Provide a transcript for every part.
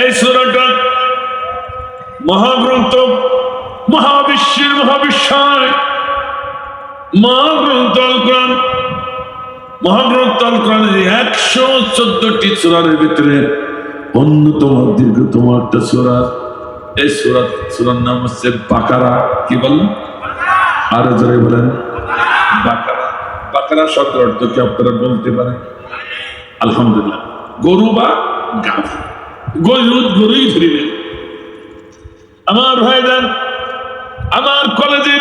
এই সূরাটা মহাগ্রন্থ, মহাবিশ্বের মহাবিশ্বয় মহাগ্রন্থ আল কোরআন। মহাগ্রন্থ আল কোরআনের 114টি সূরার ভিতরে অন্যতম দীর্ঘতম একটা সূরা। এই সূরার নাম হচ্ছে বাকারা। কি বললেন? আরো জোরে বলেন, বাকারা। বাকারা শব্দের অর্থ কি আপনারা বলতে পারেন? আলহামদুলিল্লাহ। গরু বা গাভী, গরুই ধরিবেন। আমার ভাইজান, আমার কলেজে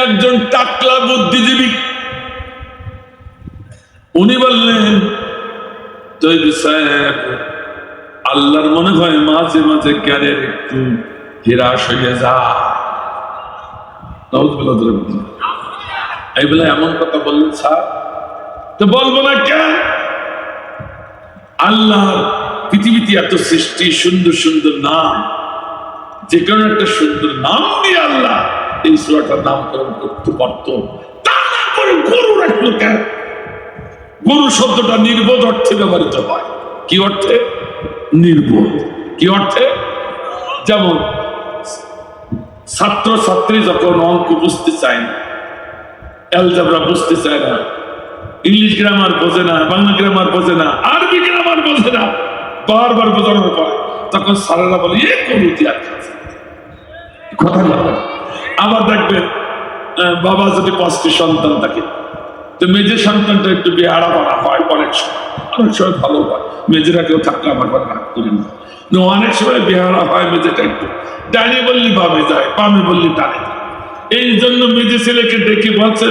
একজন টাকলা বুদ্ধিজীবী, উনি বললেন, তৈরি সাহেব, আল্লাহর মনে হয় মাঝে মাঝে জ্ঞানের একটু হ্রাস হয়ে যায়। এই বলে এমন কথা বললেন স্যার? তো বলবো না কেন? আল্লাহ পৃথিবীতে এত সৃষ্টি, সুন্দর সুন্দর নাম, যে কোনো একটা সুন্দর নাম দিয়ে আল্লাহ এই সূরাটার নামকরণ করতে পারত। তা না করে গরু রাখলো কেন? গরু শব্দটা নির্বোধ অর্থে ব্যবহৃত হয়। কি অর্থে? নির্বোধ। কি অর্থে? যেমন ছাত্র ছাত্রী যখন অঙ্ক বুঝতে চায় না, অ্যালজেব্রা বুঝতে চায় না, ইংলিশ গ্রামার বোঝে না, বাংলা গ্রামার বোঝে না, আরবি গ্রামার বোঝে না, বারবার বোঝানোর পরে তখন সারেরা বলে এ গরু দিয়ে কথা বলে। আবার দেখবেন বাবা যদি 5টি সন্তান থাকে, তো মেজের সন্তানটা একটু বেহারা বাড়া হয়, অনেক সময় ভালো হয়। মেজেরা কেউ থাকলে আমার কথা রাগ করি না। অনেক সময় বেহারা হয়, মেজেটা একটু ডাইনে বললি বামে যায়, বামে বললি ডানে যায়। এই জন্য মেজে ছেলেকে ডেকে বলছে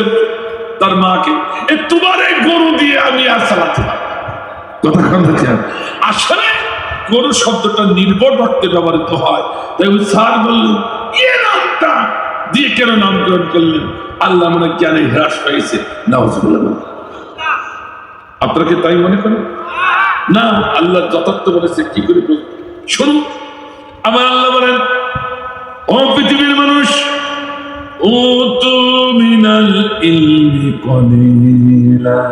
তার মাকে, তোমার এই গরু দিয়ে আমি আর চালাতে পারবো। কথা কথা আসলে গরু শব্দটা নির্ভর অর্থে ব্যবহৃত হয়। তাই স্যার বললেন এ নামটা দিয়ে কেন নামকরণ করলেন? আল্লাহ মনে জ্ঞানে হ্রাস পাইছে। আপনারা কি তাই মনে করেন? না, আল্লাহ যথার্থ বলেছে। কি করে শুনুন, আমার আল্লাহ বলেন, ও পৃথিবীর মানুষ, ও তো মিনাল ইলমি কলিলা,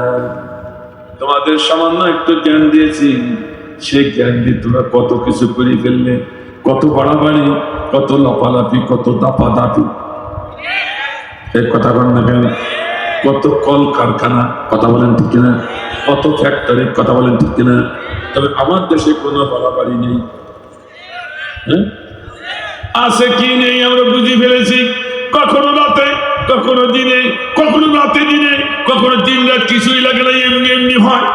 তোমাদের সামান্য একটু জ্ঞান দিয়েছি, সেই জ্ঞান দিয়ে তোমরা কত কিছু করে ফেললে, কত বাড়াবাড়ি, কত লাফালাফি, কত দাপাদাপি। এই কথা বলেন না কেন? কত কল কারখানা, কথা বলেন ঠিক কিনা? কত ফ্যাক্টরি, কথা বলেন ঠিক কিনা? তবে আমার দেশে কোনো বাড়াবাড়ি নেই। আছে কি নেই আমরা বুঝে ফেলেছি। কখনো রাতে, কখনো দিনে, কখনো রাতে দিনে, কখনো দিন রাত কিছুই লাগে না, এমনি এমনি হয়।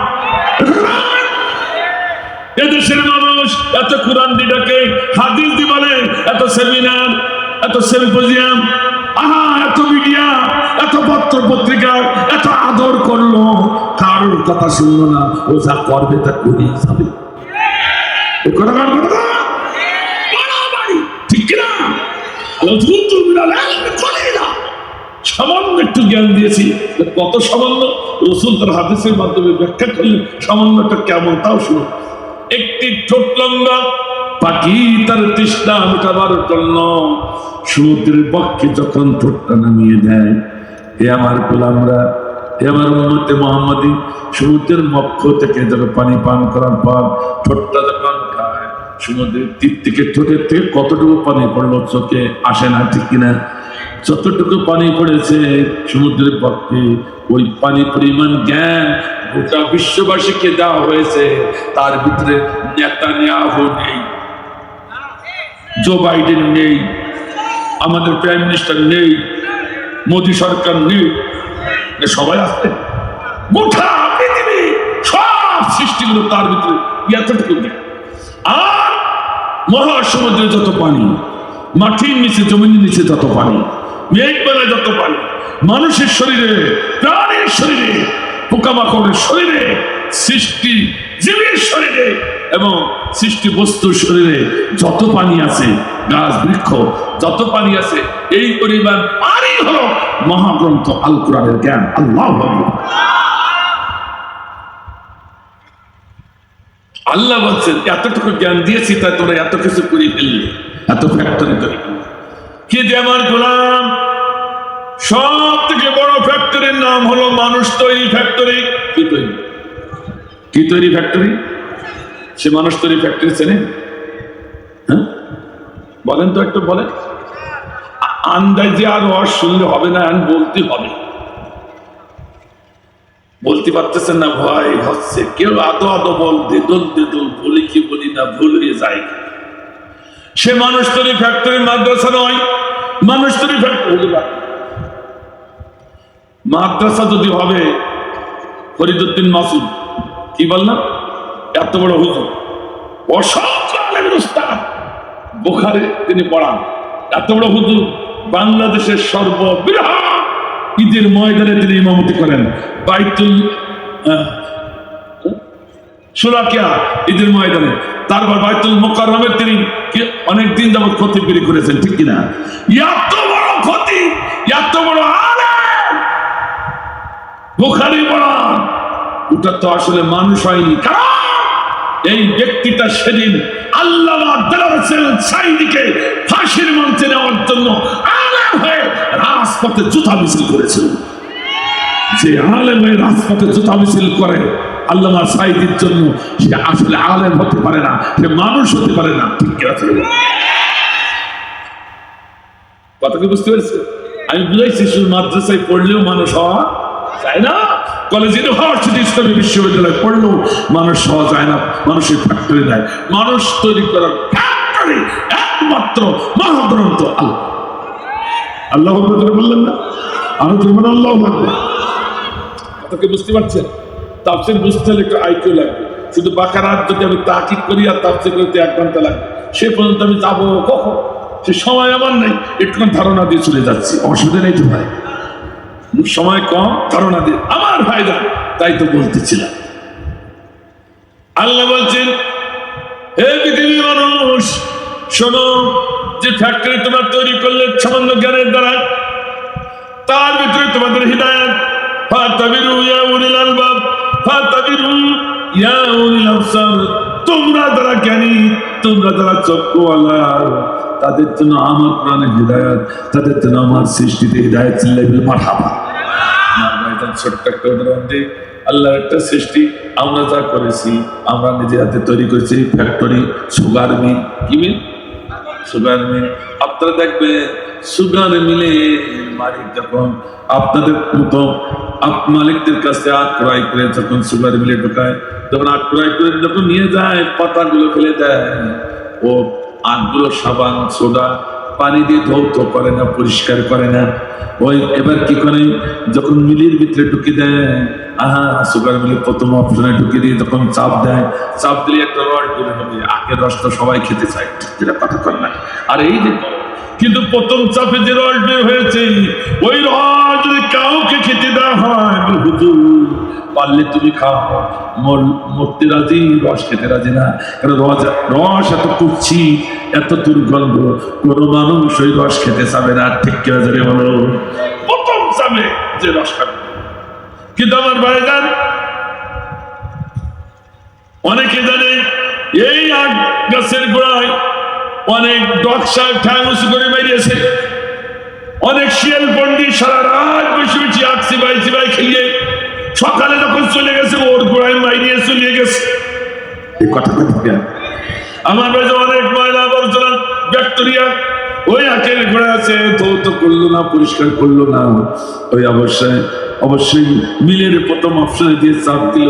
এদেশের মানুষ এত কোরআন দিটাকে হাদিস দি বলে, এত সেমিনার, এত সিম্পোজিয়াম, এত মিডিয়া, এত পত্র পত্রিকা, এত আদর করলো, কারোর কথা শুনলো না। ও যা করবে তা করেই যাবে। ঠিক কিনা? সামান্য একটু জ্ঞান দিয়েছি, কত সামান্য। রাসূল তার হাদিসের মাধ্যমে ব্যাখ্যা করলেন সামান্যটা কেমন, তাও শুনো। একটি ঠোঁট লম্বা পাখি তার তৃষ্ণা মেটাবার জন্য সমুদ্রের বক্ষে যখন ঠোঁটটা নামিয়ে দেয়, এ আমার গোলামরা, এ আমার উম্মতে মুহাম্মাদি, সমুদ্রের বক্ষ থেকে যখন পানি পান করার পর ঠোঁটটা যখন খায়, সমুদ্রের তীর থেকে ঠোঁটের থেকে কতটুকু পানি পড়লো চোখে আসে না, ঠিক কিনা? যতটুকু পানি পড়েছে সমুদ্রের পক্ষে, ওই পানি পরিমাণ জ্ঞান গোটা বিশ্ববাসীকে দেওয়া হয়েছে। তার ভিতরে নেতানিয়াহু নেই, জো বাইডেন নেই, আমাদের প্রাইম মিনিস্টার নেই, মোদী সরকার নেই, সবাই আছে। গোটা পৃথিবী সব সৃষ্টিগুলো তার ভিতরে এতটুকু জ্ঞান। আর মহাসমুদ্রে যত পানি, মাটির নিচে, জমিনের নিচে যত পানি, মেঘবেলায় যত পানি, মানুষের শরীরে, প্রাণীর শরীরে, পোকামাকড়ের শরীরে, সৃষ্টি জীবের শরীরে এবং সৃষ্টি বস্তুর শরীরে যত পানি আছে, গাছ বৃক্ষ যত পানি আছে, এই পরিমাণ পানি হলো মহাগ্রন্থ আল কোরআনের জ্ঞান। আল্লাহু আকবার। আল্লাহ বলছেন এতটুকু জ্ঞান দিয়েছি, তাই তোরা এত কিছু করে ফেললি, এত ফ্যাক্টরি তৈরি করলি। কি যে আমার গোলাম, সব থেকে বড় ফ্যাক্টরির নাম হলো মানুষ তৈরি ফ্যাক্টরি। কি তৈরি? কি তৈরি ফ্যাক্টরি? সে মানুষ তৈরি ফ্যাক্টরি চেনে? হ্যাঁ বলেন তো, একটু বলেন। আন্দাজে আর ওয়াজ শুনলে হবে না, বলতে হবে। বলতে পারতেছেন না, ভয় হচ্ছে। কেউ আদো আদো বল, দেদল দেদল, বলি কি বলি না, ভুল হয়ে যায়। সে মানুষ তৈরি ফ্যাক্টরি, মাদ্রাসা নয়। মানুষ তৈরি ফ্যাক্টরি মাদ্রাসা যদি হবে, ফরিদউদ্দিন মাসুদ কি বললাম, এত বড় হুজুর, অসংখ্য আলেমের উস্তাদ, বুখারী তিনি পড়ান, এত বড় হুজুর, বাংলাদেশের সর্ববৃহৎ ঈদের ময়দানে তিনি ইমামতি করেন। বাইতুল সুরাকিয়া ঈদের ময়দানে, তারপর বাইতুল মুকাররমে তিনি অনেকদিন যাবত খতিবগিরি করেছেন, ঠিক কিনা? এত বড় খতিব, এত বড় আলেম, বুখারী পড়ান, ওটা তো আসলে মানুষ হয়নি। কারণ এই ব্যক্তিটা সেদিন আল্লামা দেলোয়ার হোসেন সাঈদীকে ফাঁসির মঞ্চে নেওয়ার জন্য আলেম হয়ে রাজপথে জুতা মিছিল করেছিল। যে আলেম হয়ে রাজপথে জুতা মিছিল করে আল্লামা সাঈদীর জন্য, সে আসলে আলেম হতে পারে না, সে মানুষ হতে পারে না, ঠিক আছে? কথা কি বুঝতে পেরেছে? আমি বুঝাইছি, শুধু মাদ্রাসায় পড়লেও মানুষ হওয়া যায় না, কলেজ ইউনিভার্সিটি ইসলামী বিশ্ববিদ্যালয় পড়লেও মানুষ হওয়া যায় না। মানুষের ফ্যাক্টরি নাই, মানুষ তৈরি করার ফ্যাক্টরি একমাত্র মহাগ্রন্থ আল্লাহ। আল্লাহ বললেন না, আরো বলবেন আল্লাহ। কথাকে বুঝতে পারছেন? তাফসীর বুঝতে হলে একটু আইকিউ লাগবে। শুধু বাকারাত যদি আমি তাকিদ করি আর তাফসীর করতে 1 ঘন্টা লাগবে, সে পর্যন্ত আমি যাবো কখন? সে সময় আমার নাই, একটুখানি ধারণা দিয়ে চলে যাচ্ছি, অসুবিধা নেই তো ভাই, সময় কম, ধারণা দিয়ে আমার ফায়দা, তাই তো বলতেছিলাম। আল্লাহ বলছেন, হে পৃথিবীর মানুষ শোনো, যে ফ্যাক্টরি তোমরা তৈরি করলে সামান্য জ্ঞানের দ্বারা, তার ভিতরে তোমাদের হিদায়াত, ফাতাবিরু ইয়া উলিল আলবাব, ফাতাবিরু ইয়া উলিল আবসার, তোমরা যারা জ্ঞানী, তোমরা যারা চক্ষুওয়ালা, তাদের জন্য আমার প্রাণের হিদায়াত, তাদের জন্য আমার সৃষ্টিতে হিদায়াত। চিল্লাইলে মারহাবা। আমার ভাইজান, ছোট্ট একটা উদাহরণ দিই। আল্লাহর একটা সৃষ্টি আমরা যা করেছি, আমরা নিজের হাতে তৈরি করেছি ফ্যাক্টরি, সুগার মিল। কি মিল? Sugar mill. আপনারা দেখবেন সুগার মিলে মালিক যখন আপনাদের মতো মালিকদের কাছে আখ ক্রয় করে যখন সুগার মিলে ঢোকায়, যখন আখ ক্রয় করে যখন নিয়ে যায়, পাতাগুলো ফেলে দেয়, ও আখগুলো সাবান সোডা পানি দিয়ে ধৌত করে না, পরিষ্কার করে না। ওই এবার কি করে, যখন মিলির ভিতরে ঢুকে দেয়, সুগার মিলে প্রথম অপশনে ঢুকে দিয়ে যখন চাপ দেয়, চাপ দিলে একটা রস বের হবে, আখের রসটা সবাই খেতে চায়, যেটা কথা কর না। আর এই যে কিন্তু প্রথম চাপে যে রস বের হয়েছে, ওই রস যদি কাউকে খেতে দেওয়া হয়, হুজুর পারলে তুমি খাও, মরতে রাজি, রস খেতে রাজি না। কারণ রস এত কুচ্ছি, এত দুর্গন্ধ, কোনো মানুষ ওই রস খেতে চাবে না, ঠিক কিনা জোরে বলো? প্রথম চাপে যে রস খাবে। কিন্তু আমার ভাইজান, অনেকে জানে এই আখ গাছের গোড়ায় অনেক ডকসা ঠ্যাং উঁচু করে বেরিয়েছে, অনেক শিয়াল পন্ডি সারা রাত বসে বসে আখ চিবাই খেলিয়ে সকালে যখন চলে গেছে, ওর গোড়ায় মাইরিয়ে চলে গেছে। এই কথাটা ঠিক। আমার বাড়িতে অনেক ময়লা আবর্জনা ব্যাকটেরিয়া ওই আখের গোড়ায় আছে, ধৌত করলো না, পরিষ্কার করলো না। ওই অবশ্যই মিলের প্রথম অপশনে দিয়ে চাপ দিল,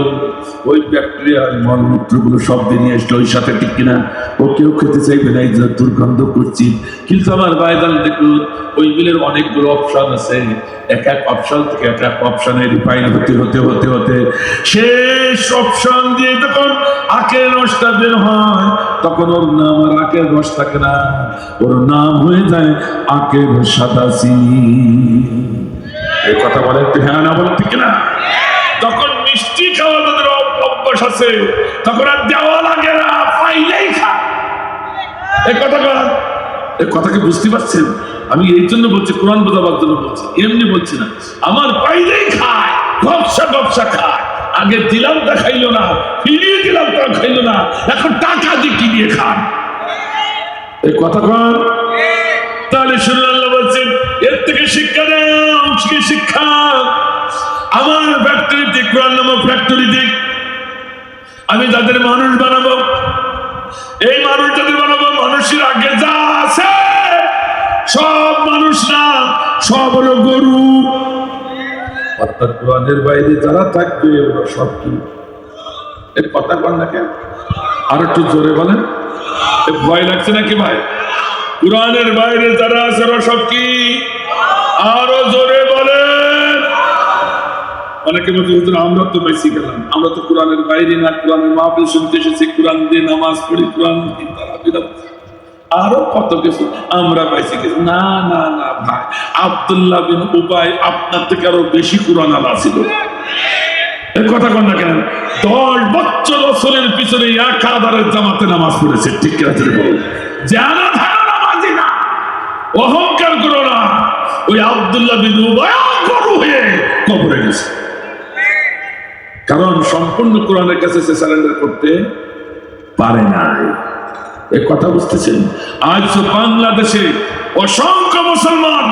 ওই ব্যাকটেরিয়া মলমূত্রগুলো সব বেরিয়ে আসলো ওই সাথে, ঠিক কিনা? ও কেউ খেতে চাইবে না, এই যে দুর্গন্ধ করছি। কিন্তু আমার ভাইজান দেখুন, ওই মিলের অনেকগুলো অপশন আছে, এক এক অপশন থেকে এক এক অপশনে রিফাইন হতে শেষ অপশন দিয়ে যখন আখের রসটা বের হয়, তখন ওর নাম আর আখের রস থাকে না, ওর নাম হয়ে যায় আখের সাদাসি। এই কথা বলে একটু হ্যাঁ না বলে, ঠিক না? তখন মিষ্টি খাওয়া তাদের অভ্যাস আছে, তখন আর দেওয়া লাগে না, পাইলেই খা। এই কথাকে বুঝতে পারছেন? আমি এই জন্য বলছি, কোরআন বোঝাবার জন্য বলছি, এমনি বলছি না। আমার পাইলেই খায়, গপসা খায়। আগে দিলাম তা খাইলো না, ফিরিয়ে দিলাম তা খাইলো না, এখন টাকা দিয়ে কিনিয়ে খায়। এই কথা কর। তাহলে শুনুন, আল্লাহ বলছেন, এর থেকে শিক্ষা দাও, শিক্ষা। আমার ফ্যাক্টরিতে, কোরআন নামক ফ্যাক্টরিতে আমি যাদের মানুষ বানাবো, সব হলো গরু। অর্থাৎ কোরআনের বাইরে যারা থাকবে ওরা সব কি? এর কথা বল না কেন? আর একটু জোরে বলেন। ভয় লাগছে নাকি ভাই? কোরআনের বাইরে যারা আছে ওরা সব কি? আরো জোরে বলেন। অনেকে বলতে হুজুর আমরা তো বেশি গেলাম, আমরা তো কোরআনের বাইরে না, কোরআনের মাহফিল শুনতে এসেছি, কোরআন দিয়ে নামাজ পড়ি, কোরআন দিয়ে তারাবিরা, আরো কত কিছু আমরা পাইছি কিছু। না না না ভাই, আব্দুল্লাহ বিন উবাই আপনার থেকে আরো বেশি কোরআন আলা ছিল। এর কথা কন না কেন? 10 বছর রাসূলের পিছনে একাধারে জামাতে নামাজ পড়েছে। ঠিক আছে বলুন, জানা থাকা নামাজি না, অহংকার করো না। ওই আব্দুল্লাহ বিন উবাই গরু হয়ে কবরে গেছে, কারণ সম্পূর্ণ কোরআনের কাছে সে সারেন্ডার করতে পারে না। এই কথা বুঝতেছেন? আজ বাংলাদেশে অসংখ্য মুসলমান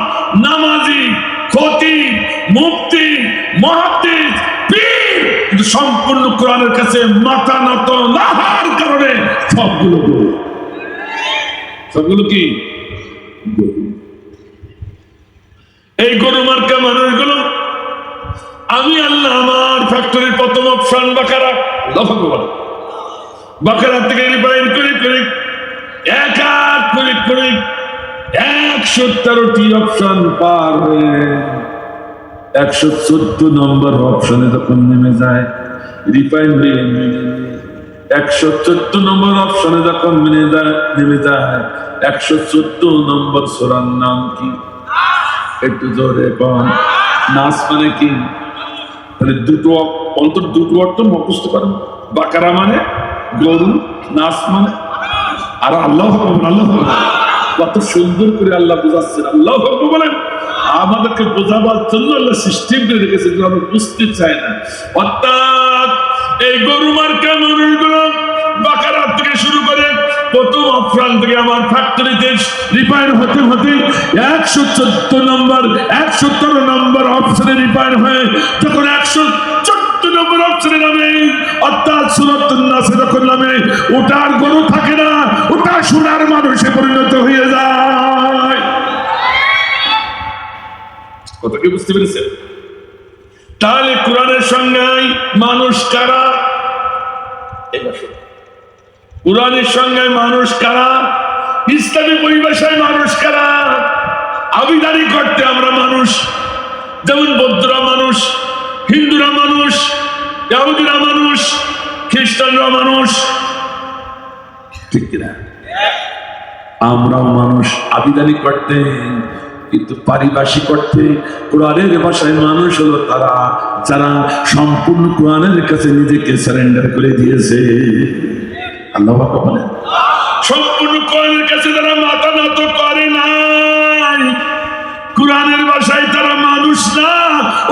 নামাজি, খতিব, মুফতি, মুহাদ্দিস, পীর কিন্তু সম্পূর্ণ কোরআনের কাছে মাথা নত না হওয়ার কারণে সবগুলো গরু। সবগুলো কি গরু? এই গরু মার্কা মানুষগুলো, আমি আল্লাহ আমার ফ্যাক্টরির প্রথম অপশন বাকারা, বাকারা থেকে রিফাইন করে করে এক এক করে করে 113টি অপশন পার হয়ে 114 নম্বর অপশনে যখন নেমে যায়, রিফাইন হয়ে 114 নম্বর অপশনে যখন নেমে যায়, 114 নম্বর সূরার নাম কি? একটু জোরে বল। নাস মানে কি? তাহলে দুটো অন্তর, দুটো অর্থ মুখস্থ করেন। বাকারা মানে গরু, নাস মানে, আর আল্লাহ আল্লাহ কত সুন্দর করে আল্লাহ বোঝাচ্ছেন। আল্লাহ বলেন আমাদেরকে বোঝাবার জন্য আল্লাহ সিস্টেম করে রেখেছে, আমরা বুঝতে চাই না। অর্থাৎ এই গরু মার্কা মানুষগুলো বাকারা থেকে শুরু করে প্রথম অপশন থেকে আমার ফ্যাক্টরিতে রিফাইন হতে হতে 114 নম্বর 117 নম্বর অপশনে রিফাইন হয়ে যখন 114 নম্বর অপশনে নামে, অর্থাৎ সূরাতুন নাসে যখন নামে, ওটার গরু থাকে না, ওটা সোনার মানুষে পরিণত হয়ে যায়। কথা কি বুঝতে পেরেছেন? তাহলে কোরআনের সংজ্ঞায় মানুষ কারা? কোরআনের সংজ্ঞায় মানুষ কারা? ইসলামী পরিভাষায় মানুষ কারা? আবিদারি করতে আমরা মানুষ, যেমন বৌদ্ধরা মানুষ, হিন্দুরা মানুষ, ইহুদিরা মানুষ, খ্রিস্টানরা মানুষ, ঠিক কিনা? আমরাও মানুষ আবিদারি করতে, কিন্তু পারিভাষিক করতে কোরআনের ভাষায় মানুষ হলো তারা যারা সম্পূর্ণ কোরআনের কাছে নিজেকে সারেন্ডার করে দিয়েছে। আল্লাহ বলেন সম্পূর্ণ কোরআনের কাছে যারা মাথা নত করে নাই, কোরআনের ভাষায় তারা মানুষ না,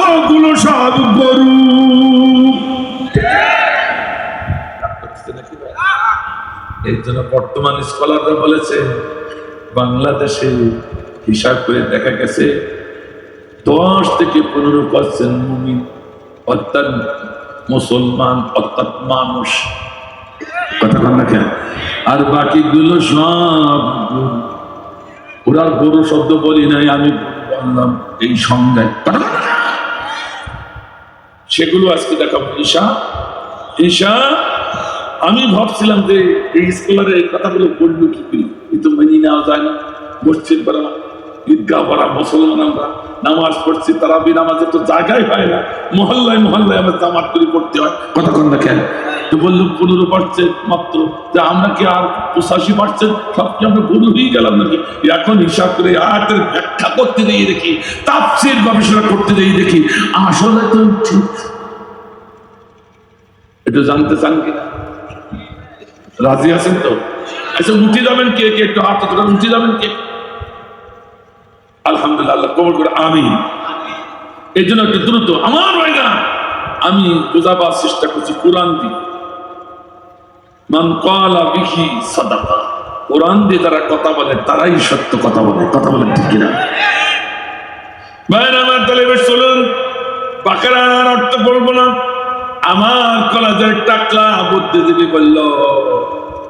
ওগুলো সব গরু। এই জন্য বর্তমান স্কলাররা বলেছে বাংলাদেশে হিসাব করে দেখা গেছে 10 থেকে 15% মুমিন, অর্থাৎ মুসলমান, অর্থাৎ মানুষ। কথা বল না কেন? আর বাকিগুলো সব ওরা গরু শব্দ বলি নাই, আমি বললাম এই সংজ্ঞায়, সেগুলো আজকে দেখাবো। ঈশা আমি ভাবছিলাম যে এই স্কলারে এই কথাগুলো বললো কি করি, কিন্তু মেনে নেওয়া যায় না। মসজিদ ভরা, ঈদগাহ ভরা মুসলমান, আমরা নামাজ পড়ছি, তারাবি নামাজে তো জায়গায় হয় না, মহল্লায় মহল্লায় আমরা জামাত করে পড়তে হয়। কথা কন না কেন? তো বললো 15% মাত্র, যে আমরা কি আর 85% সব কি আমরা গরু হয়ে গেলাম নাকি? এখন হিসাব করে আয়াতের ব্যাখ্যা করতে গিয়ে দেখি, তাফসীর গবেষণা করতে গিয়ে দেখি আসলে তো ঠিক। একটু জানতে চান কিনা? রাজি আছেন তো? আচ্ছা উঠে যাবেন কে কে? একটু হাত উঠে যাবেন কে? আলহামদুলিল্লাহ, আল্লাহ কবুল করে, আমিন। এই জন্য একটু দ্রুত আমার হয় না, আমি বোঝাবার চেষ্টা করছি কোরআন দিয়ে। মান ক্বালা বিহি সাদাকা, কোরআন দিয়ে যারা কথা বলে তারাই সত্য কথা বলে। কথা বলেন ঠিক কিনা? ভাইরা আমার, তাহলে বেশ চলুন বাকারার অর্থ বলবো না। আমার কলেজের টাকলা বুদ্ধিজীবী বলল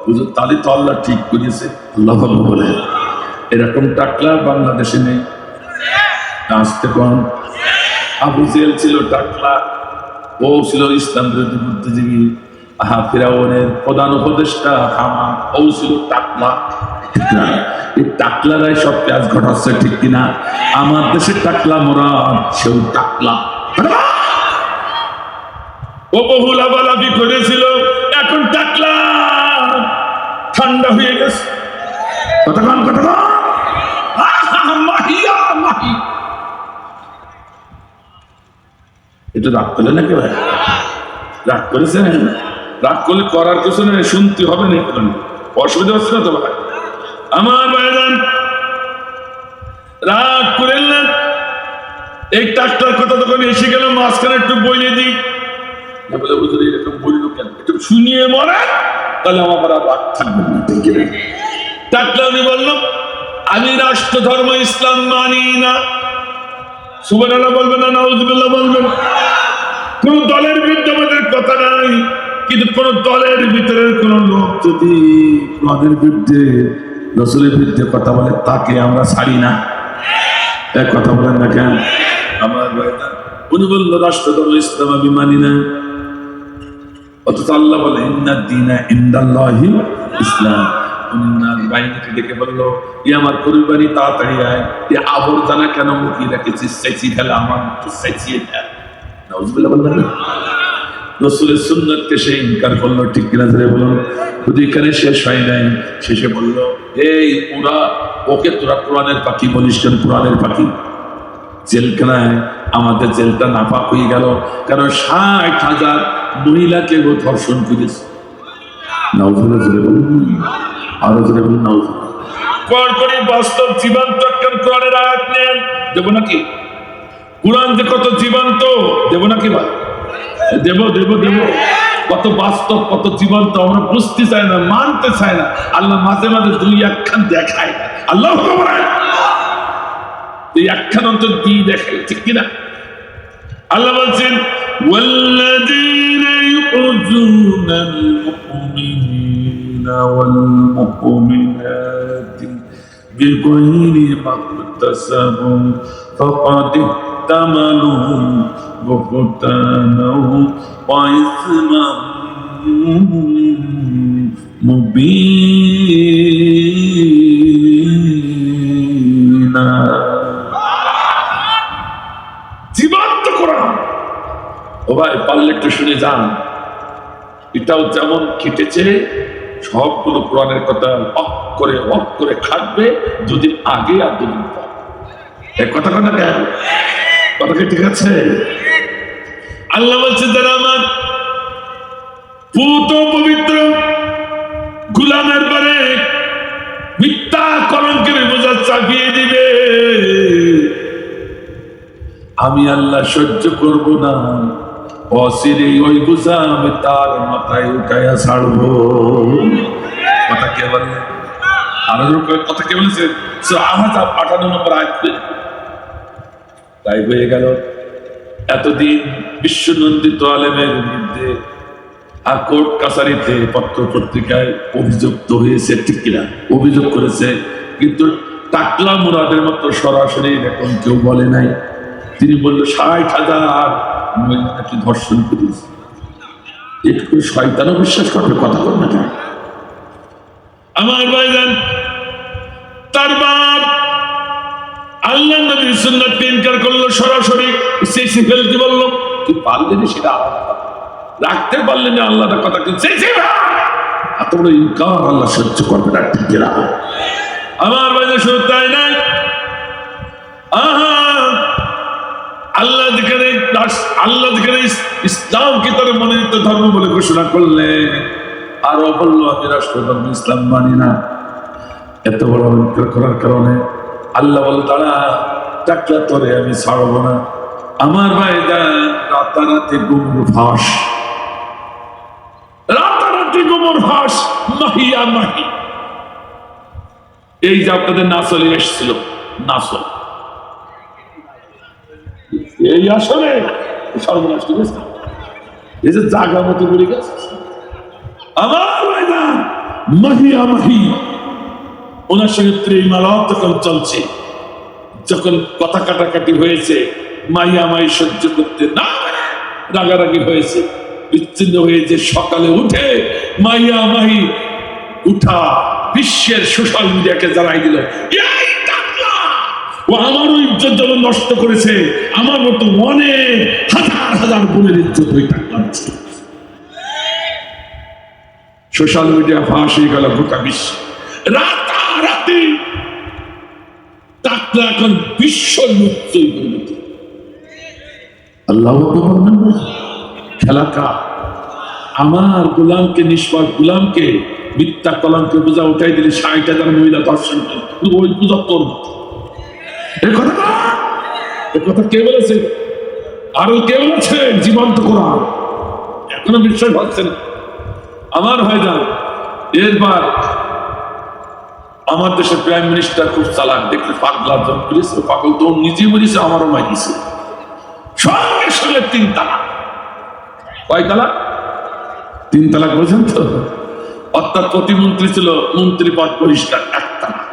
হুজুর তাহলে তো আল্লাহ ঠিক করেছে। আল্লাহ বলে এরকম টাকলা বাংলাদেশে নেই। আসতে কোন আবু জেহেল ছিল টাকলা, ও ছিল ইসলাম বিরোধী বুদ্ধিজীবী। ফিরাউনের প্রধান উপদেষ্টা হামান, ও ছিল টাকলা। ঠিক না? এই টাকলারাই সব কাজ ঘটাচ্ছে, ঠিক কিনা? আমার দেশের টাকলা মোরাদ, সেও টাকলা। ও বহু লাভালাভি করেছিল, এখন টাকলা ঠান্ডা হয়ে গেছে। কতক্ষণ মাহিয়া মাহি এটা রাগ করলে নাকি ভাই? রাগ করেছেন? রাগ করলে করার কিছু নেই, শুনতে হবে না, অসুবিধা হচ্ছে না তো ভাই? আমার ভাইজান রাগ করেন না। এই টাকটার কথা তখন এসে গেল, মাঝখানে একটু বইলে দিই, বলে বুঝলি এরকম বলিল কেন, একটু শুনিয়ে মরে, তাহলে আমার আর রাগ থাকবে না, ঠিক না? টাকলা উনি বলল, আমি রাষ্ট্র ধর্ম ইসলাম মানি না। সুবহানাল্লাহ বলবেন না, নাউযুবিল্লাহ বলবেন? কোন দলের বিরুদ্ধে আমাদের কথা নাই, কিন্তু কোন দলের ভিতরে কোন লোক যদি কোরআনের বিরুদ্ধে, রাসূলের বিরুদ্ধে কথা বলে, তাকে আমরা ছাড়ি না। এক কথা বলেন না কেন? আমার ভাইরা, উনি বলল রাষ্ট্র ধর্ম ইসলাম আমি মানি না, অথচ আল্লাহ বলে ইন্নাদ দীনা ইনদাল্লাহি ইসলাম। উনি ওনার বাহিনীকে ডেকে বলল, ই আমার পরিবারই তাড়াতাড়ি আয়, এ আবর্জনা কেন মুখিয়ে রেখেছিস, চাইছি ফেলে, আমার মুখে চাইছিয়ে ফেল। নাউযুবিল্লাহ বলবেন না? রাসূলের সুন্নাতকে সে ইনকার করলো, ঠিক কিনা ধরে বলুন? শুধু এখানে শেষ হয় নাই, শেষে বলল, এই ওকে তোরা কোরআনের পাখি বলিস কেন? কোরআনের পাখি জেলখানায় আমাদের জেলটা নাপাক হয়ে গেল, কারণ ৬০,০০০ মহিলাকে ও ধর্ষণ করেছে। নাউযুবিল্লাহ জোরে বলুন, আরো জোরে বলুন নাউযুবিল্লাহ। কড়কড়ি বাস্তব জীবন্ত কোরআনের আয়াত নেন, দেবো নাকি? কোরআন যে কত জীবন্ত, দেবো নাকি ভাই? দেব দেব দেব। কত বাস্তব, কত জীবন্ত, আমরা বুঝতে চাই না, মানতে চাই না। আল্লাহ মাঝে মাঝে দুই একখান দেখায়, আল্লাহ দুই একখান অন্তর দিয়ে দেখায়, ঠিক কিনা? আল্লাহ বলছেন, ওয়াল্লাযীনা ইউযুনাল মুমিনিনা ওয়াল মুমিনাতি বিগাইরি মাকতাসাবু ফাকাদ ইহতামালু বুহতানাও ওয়া ইসমান মুবিনা। জীবন্ত কোরআন। ও ভাই, পারলে একটু শুনে যান। এটাও যেমন খেটেছে, সবগুলো কোরআনের কথা অক করে খাটবে, দুদিন আগে আর দুদিন পর। এক কথা কেন? কথা কি ঠিক আছে? আল্লাহ বলছে, যারা আমার পুত পবিত্র গুলামের পরে মিথ্যা কলঙ্কের বোঝা চাপিয়ে দিবে, আমি আল্লাহ সহ্য করব না, অসিরে ওই বোঝা আমি তার মাথায় উঠাইয়া ছাড়বো। কথা কে বলে? আরো কথা কে বলেছে? 58 নম্বর আয়াত। তাই হয়ে গেল, এতদিন বিশ্বনন্দিত আলেমের বিরুদ্ধে আর কোর্ট কাছারিতে পত্র পত্রিকায় অভিযুক্ত হয়েছে, ঠিক কিনা? অভিযোগ করেছে, কিন্তু টাকলা মুরাদের মতো সরাসরি এরকম কেউ বলে নাই। তিনি বলল ৬০,০০০ মহিলা নাকি ধর্ষণ করেছে। একটু শয়তানও বিশ্বাস করবে, কথা বল না কেন? আমার ভাইজান, তার বাপ আল্লাহ নবীর সুন্নাতকে ইনকার করলো, সরাসরি চেঁচে ফেলতে বলল। কি পারলেন সেটা আলাদা কথা, রাখতে পারলেন না আল্লাহর কথা, কি চেঁচে এত বড় ইনকার আল্লাহ সহ্য করবে না, ঠিক না? আমার ভাইজান, শুধু তাই নাই, আল্লাহ যেখানে ইসলামকে তার মনোনীত ধর্ম বলে ঘোষণা করলেন, আর বলল আমি রাষ্ট্র ধর্ম ইসলাম মানি না। এত বড় অহংকার করার কারণে আল্লাহ বলে, তারা টাকলা তোরে আমি ছাড়বো না। আমার ভাইজান, রাতারাতি গুমর ফাঁস, রাতারাতি গুমর ফাঁস, মাহিয়া মাহি। এই যে আপনাদের নাসলে এসেছিল, নাসল এই আসলে সর্বনাশ করেছে, এই যে জাগা মতো বেড়ে গেছে। আমার ভাইজান, মাহিয়া মাহি, ওনার সঙ্গে প্রেমালাপ তখন চলছে, যখন কথা কাটাকাটি হয়েছে, মাইয়া মাই সহ্য করতে না পেরে রাগারাগি হয়েছে, বিচ্ছিন্ন হয়েছে। সকালে উঠে মাইয়া মাহি উঠা বিশ্বের সোশ্যাল মিডিয়াকে জানাই দিল, এই টাকলা ও আমারও ইজ্জত যেমন নষ্ট করেছে, আমার মতো অনেক হাজার হাজার বোনের ইজ্জত ওই টাকলা নষ্ট। সোশ্যাল মিডিয়া ফাঁস হয়ে গেল গোটা বিশ্ব। রাতারাতি টাকলা এখন বিশ্ব লুচ্চই পরিণত। আল্লাহ বলবেন না, খেলা কার? আমার গোলামকে, নিষ্পাপ গোলামকে মিথ্যা কলমকে বোঝা উঠাই দিলে ৬০,০০০ মহিলা দর্শন ওই পূজা করব। এ কথা কে বলেছে? আরো কে বলেছে? জীবন্ত কোরআন। এখনো বিশ্বাস হচ্ছে না আমার ভাইজান। এরবার আমার দেশের প্রাইম মিনিস্টার খুব চালাক, দেখলে পাগলা পুলিশ পাগল তো নিজে বলেছে, আমারও মাইছে সঙ্গে সঙ্গে ৩ তালাক। কয় তালাক? ৩ তালাক বলছেন তো। অর্থাৎ প্রতিমন্ত্রী ছিল, মন্ত্রী পদ বহিষ্কার ১ তালাক।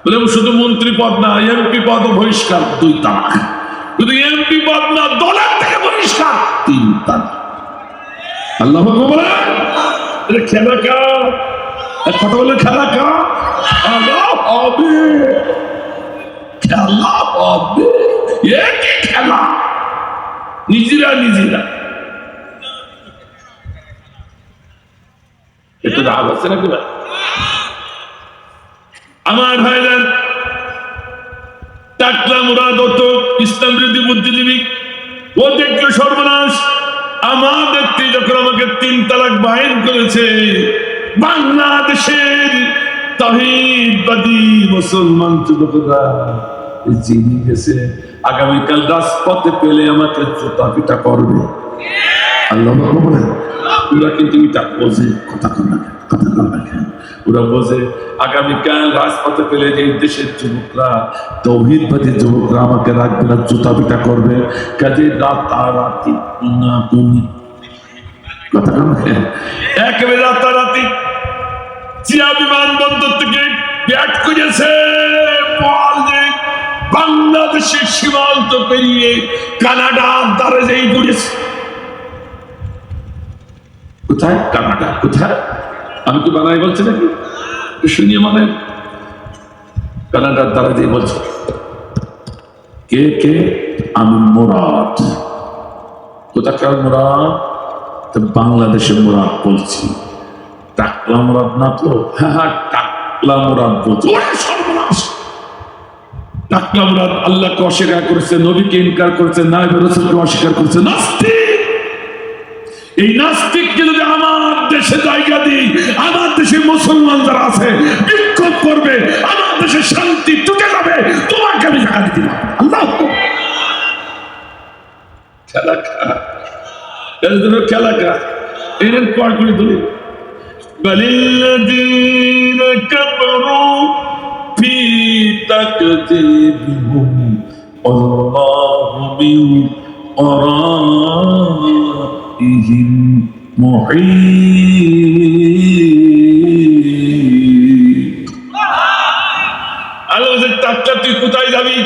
বলে শুধু মন্ত্রী পদ না, এমপি পদ বহিষ্কার ২ তালাক। শুধু এমপি পদ না, দলের থেকে বহিষ্কার ৩ তালাক। আল্লাহ বলে খেলা কার? এক কথা বলে খেলা কার? খেলা হবে, খেলা হবে। একই খেলা, নিজেরা একটু রাগ হচ্ছে নাকি ভাই? আমার ভাইজান, টাকলা মুরাদ হতো ইসলাম বিরোধী বুদ্ধিজীবী, ও দেখলো সর্বনাশ। আমার দেখতে যখন আমাকে ৩ তালাক বাহির করেছে, বাংলাদেশের তাওহীদবাদী মুসলমান যুবকরা জেনে গেছে আগামীকাল রাজপথে পেলে আমাকে জুতা পিটা করবে। আল্লাহ বলেন, ওরা কিন্তু এটা বোঝে, কথা রাখেন। ওরা বোঝে আগামীকাল রাজপথে পেলে যে দেশের যুবকরা, তাওহীদবাদী যুবকরা আমাকে রাখবে না, জুতা পিটা করবে। কাজে রাতারাতি না কমি, কথা রাখেন। একেবারে রাতারাতি জিয়া বিমানবন্দর থেকে ব্যাট করেছে বল যে বাংলাদেশের সীমান্ত পেরিয়ে কানাডার দ্বারে যেই পড়েছে। কোথায়? কানাডা। কোথায়? আমি কি বানাই বলছি নাকি? শুনিয়ে মানে কানাডার দ্বারা দিয়ে বলছে। কে? আমি মুরাদ। কোথাকার মুরাদ? বাংলাদেশের মুরাদ বলছি। টাকলা মুরাদ না তো? হ্যাঁ, টাকলা মুরাদ বলছি। টাকলা মুরাদ আল্লাহকে অস্বীকার করেছে, নবীকে ইনকার করেছে, নায়েবে রাসূলকে অস্বীকার করেছে। নাস্তিক। এই নাস্তিককে যদি আমার দেশে জায়গা দিই, আমার দেশে মুসলমান যারা আছে বিক্ষোভ করবে, আমার দেশে শান্তি টুটে যাবে, তোমাকে আমি জায়গা দিতে পারবো। আল্লাহ খেলা এর পর করে তুলি বালিল্লাযীনা কাফারু ফি তাকযীবিহিম আল্লাহু মিন ওয়ারাইহিম মুহীত। আল্লাহ বলছে, টাকলা তুই কোথায় যাবি?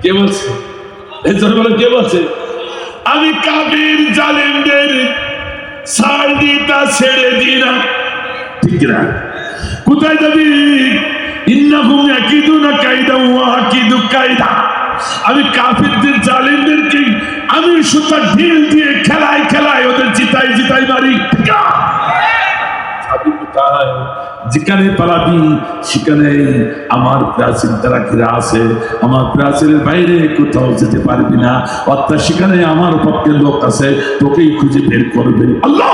কে বলছে? কে বলছে? আমি কাফির জালেমদের ছাড় দিতা ছেড়ে দি না, ঠিক না? কোথায় যাবি? ইন্নাহুম ইয়াকিদুনা কায়দা ওয়া আকিদু কায়দা। আমি কাফিরদের জালেমদেরকে আমি সুতা ঢিল দিয়ে খেলায় ওদের জিতাই মারি। যেখানে পালাবি সেখানে আমার প্রাচীর দ্বারা ঘেরা আছে, আমার প্রাচীরের বাইরে কোথাও যেতে পারবি না। অর্থাৎ সেখানে আমার পক্ষে লোক আছে, তোকেই খুঁজে বের করবে। আল্লাহ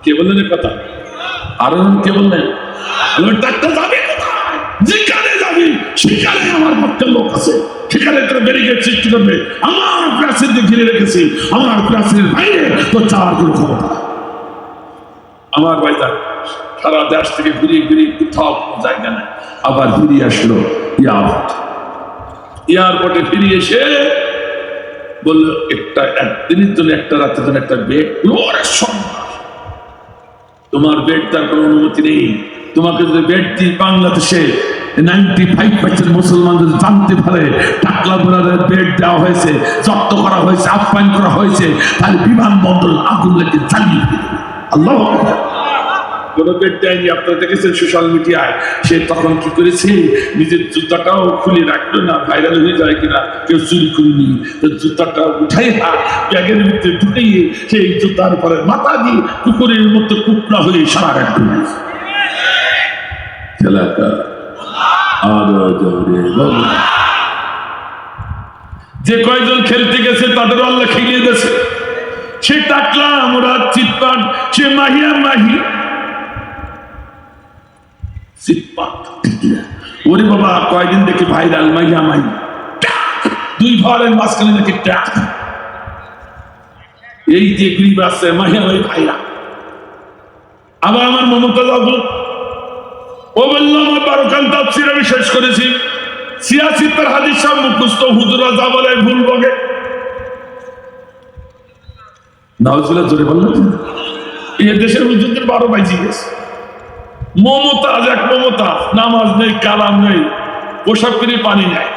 কে বললেন কথা? আরো কে বললেন? ডাক্তার যাবি কোথায়? যেখানে যাবি সেখানে আমার পক্ষে লোক আছে, সেখানে তোর ব্যারিকেড সৃষ্টি করবে। আমার প্রাচীরকে ঘিরে রেখেছি, আমার প্রাচীরের বাইরে তো চাওয়ার কোনো ক্ষমতা। আমার ভাইজান সারা দেশ থেকে ঘুরিয়ে কোথাও জায়গা নেই। আবার ফিরিয়ে আসলো এয়ারপোর্টে ফিরিয়ে এসে বললো, একদিনের জন্য, একটা রাতের জন্য একটা বেড। তোমার বেড তার কোনো অনুমতি নেই। তোমাকে যদি বেড দিই বাংলাদেশে 95% মুসলমান যদি জানতে পারে টাকলা বোলারের বেড দেওয়া হয়েছে, জব্দ করা হয়েছে, আপ্যায়ন করা হয়েছে, তাহলে বিমানবন্দর আগুন লেগে জ্বালিয়ে দিবে। আল্লাহ কোনো বেড দেয়নি। আপনারা দেখেছেন সোশ্যাল মিডিয়ায়, সে তখন কি করেছে, নিজের জুতাটাও খুলে রাখলো না, ভাইরাল হয়ে যায় কিনা, কেউ চুরি করিনি, জুতাটা উঠাই ব্যাগের ভিতরে ঢুকিয়ে সেই জুতার পরে মাথা দিয়ে কুকুরের মতো কুকড়া হয়ে সারা রাখবে। যে কয়জন খেলতে গেছে তাদের আল্লাহ খেলিয়ে গেছে। সে টাকলা মুরাদ চিৎপাট, সে মাহিয়া মাহি চিৎপাট, ওরে বাবা কয়দিন দেখে ভাইরাল মাহিয়া মাহি, দুই ভাইয়ের মাঝখানে দেখে ট্যাক, এই যে গ্রিব আছে মাহিয়া মাহি ভাইরা। আবার আমার মমতা যাবো, ও বললাম আমার 12 খান তাফসীর আমি শেষ করেছি, 86 হাদিস সব মুখস্থ, হুজুরা যা বলে ভুল বগে। নাউজুবিল্লাহ জোরে বললেন। এই দেশের হুজুরদের 12 বাইজি গেছে। মমতা এক মমতা, নামাজ নেই, কালাম নেই, পোশাক করে পানি নেয়।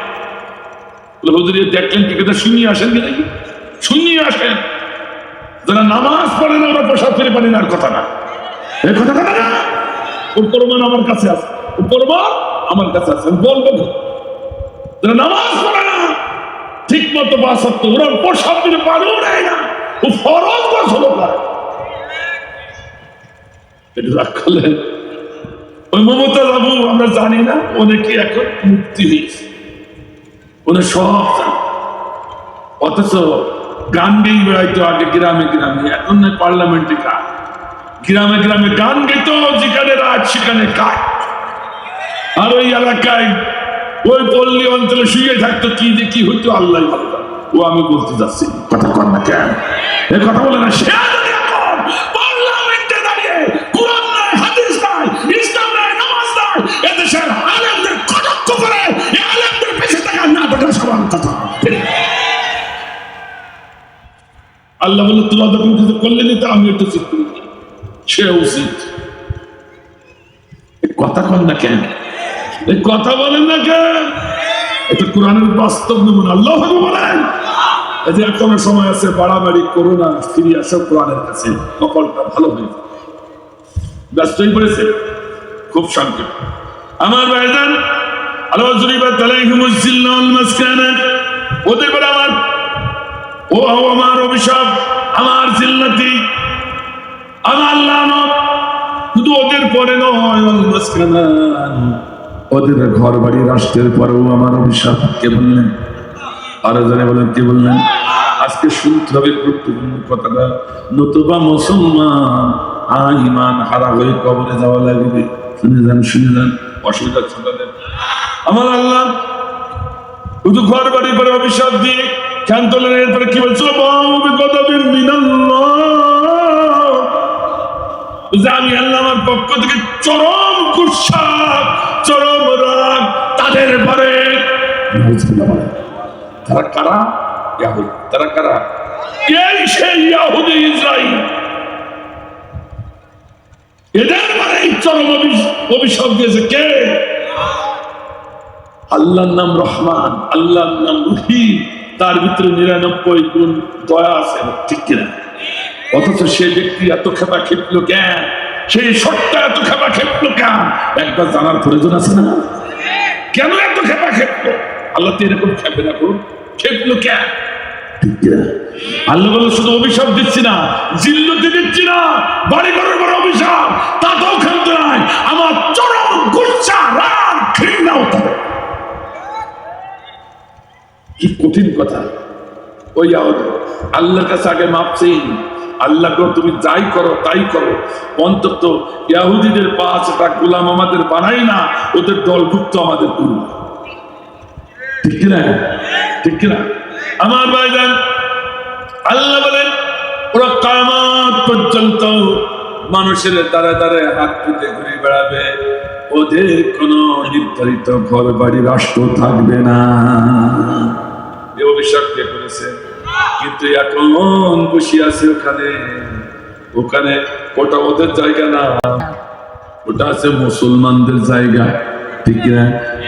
হুজুর দেখলেন কি কথা, শুনিয়ে আসেন কি নাকি? শুনিয়ে আসেন। যারা নামাজ পড়ে না ওরা পোশাক করে পানি নেওয়ার কথা না, এই কথা না। ওর প্রমাণ আমার কাছে আছে, ওর প্রমাণ আমার কাছে আছে, আমি বলবো। যারা নামাজ পড়ে না ঠিক মতো বাসত্ব, ওরা পোশাক করে পানিও নেয় না, ও ফরজ বা হলো করে। এটা রাগ করলেন। ওই মমতা বাবু আমরা জানি না অনেকে এখন মুক্তি হয়েছে, ওরা সব জানে। অথচ গান গেই বেড়াইতো আগে গ্রামে গ্রামে, এখন নয় পার্লামেন্টে গান, গ্রামে গ্রামে গান গেত, যেখানে রাত সেখানে কাজ। আর ওই এলাকায় ওই পল্লী অঞ্চলে শুয়ে থাকতো, কি যে কি হইতো আল্লাহ ভালো জানে। ও আমি বলতে যাচ্ছি, কথা কর না কেন, এ কথা বলে না। সে পার্লামেন্টে দাঁড়িয়ে কুরআন নাই, হাদিস নাই, ইসলাম নাই, নামাজ নাই, এদেশের আলেমদের কটাক্ষ করে, এই আলেমদের পেছনে থাকা না থাকা সমান কথা। আল্লাহ বলে তোমরা যখন কিছু করলে নিতে আমি একটু চিৎ করি, সে উচিত। কথা কন না কেন, এই কথা বলেন না কেন? এটা কোরআনের বাস্তব নমুনা। আল্লাহ বলেন এই যে এখনো সময় আছে, বাড়াবাড়ি করো না, ফিরে আসো কোরআনের কাছে, কপালটা ভালো হয়েছে। ব্যস্ত হয়ে পড়েছে, খুব সংক্ষেপ। আমার ভাইজান আল্লাহ জুরিবাত আলাইহিমুজ জিল্লাল মাসকানা, ওদের পরে আমার ও আমার অভিশাপ, আমার জিল্লাতি, আমার লানত শুধু ওদের পরে নয়, ওদের ঘর বাড়ি রাষ্ট্রের পরেও আমার অভিশাপ। কে বললেন? আরো জানে বলেন, কে বললেন? আজকে শুনতে হবে গুরুত্বপূর্ণ কথাটা, নতুবা মুসলমান ইমান হারা হয়ে কবরে যাওয়া লাগবে। শুনে যান, শুনে যান, অসুবিধা ছোটাদের। আমার আল্লাহ শুধু ঘর বাড়ির পরে অভিশাপ দিয়ে খেয়াল তোলেন। এরপরে কি বলছিল? আমি আল্লাহ আমার পক্ষ থেকে চরম গুসা, চরম রাগ তাদের পরে। তারা কারা? ইয়াহুদি। তারা কারা? এই সেই ইয়াহুদি ইসরাইল। এদের পরে চরম অভিশাপ দিয়েছে কে? আল্লাহর নাম রহমান, আল্লাহর নাম রহিম, তার ভিতরে 99 গুণ দয়া আছে, ঠিক কিনা? অথচ সে ব্যক্তি এত খেপা খেপলো কেন? সেই সত্তা এত খেপা খেপলো কেন? একবার জানার প্রয়োজন আছে না? কেন এত খেপা খেপলো? আল্লাহ তো এরকম খেপে না, করুন খেপলো কেন? ঠিক কিনা? আল্লাহ বলে শুধু অভিশাপ দিচ্ছি না, জিল্লতি দিচ্ছি না, বাড়ি ঘরের বড় অভিশাপ, তাতেও খেলতে নাই, আমার চরম গুচ্ছা, রাগ, ঘৃণাও থাকে। কি কঠিন কথা! ওই আল্লাহর কাছে আগে মাপ চাই। আল্লাহ তুমি যাই করো তাই করো, অন্তত ইহুদিদের 5টা গোলাম আমাদের বানাই না, ওদের দলভুক্ত আমাদের করুন। ঠিক কিনা? ঠিক কিনা? আমার ভাইজান আল্লাহ বলেন ওরা কিয়ামত পর্যন্ত মানুষের দ্বারা দ্বারা হাত পেতে ঘুরে বেড়াবে, ওদের কোনো নির্ধারিত ঘর বাড়ি রাষ্ট্র থাকবে না। এই অভিশাপ কে করেছে? কিন্তু এখন বসে আছে ওখানে, ওখানে ওটা ওদের জায়গা না, ওটা আছে মুসলমানদের জায়গা। ঠিক কিনা?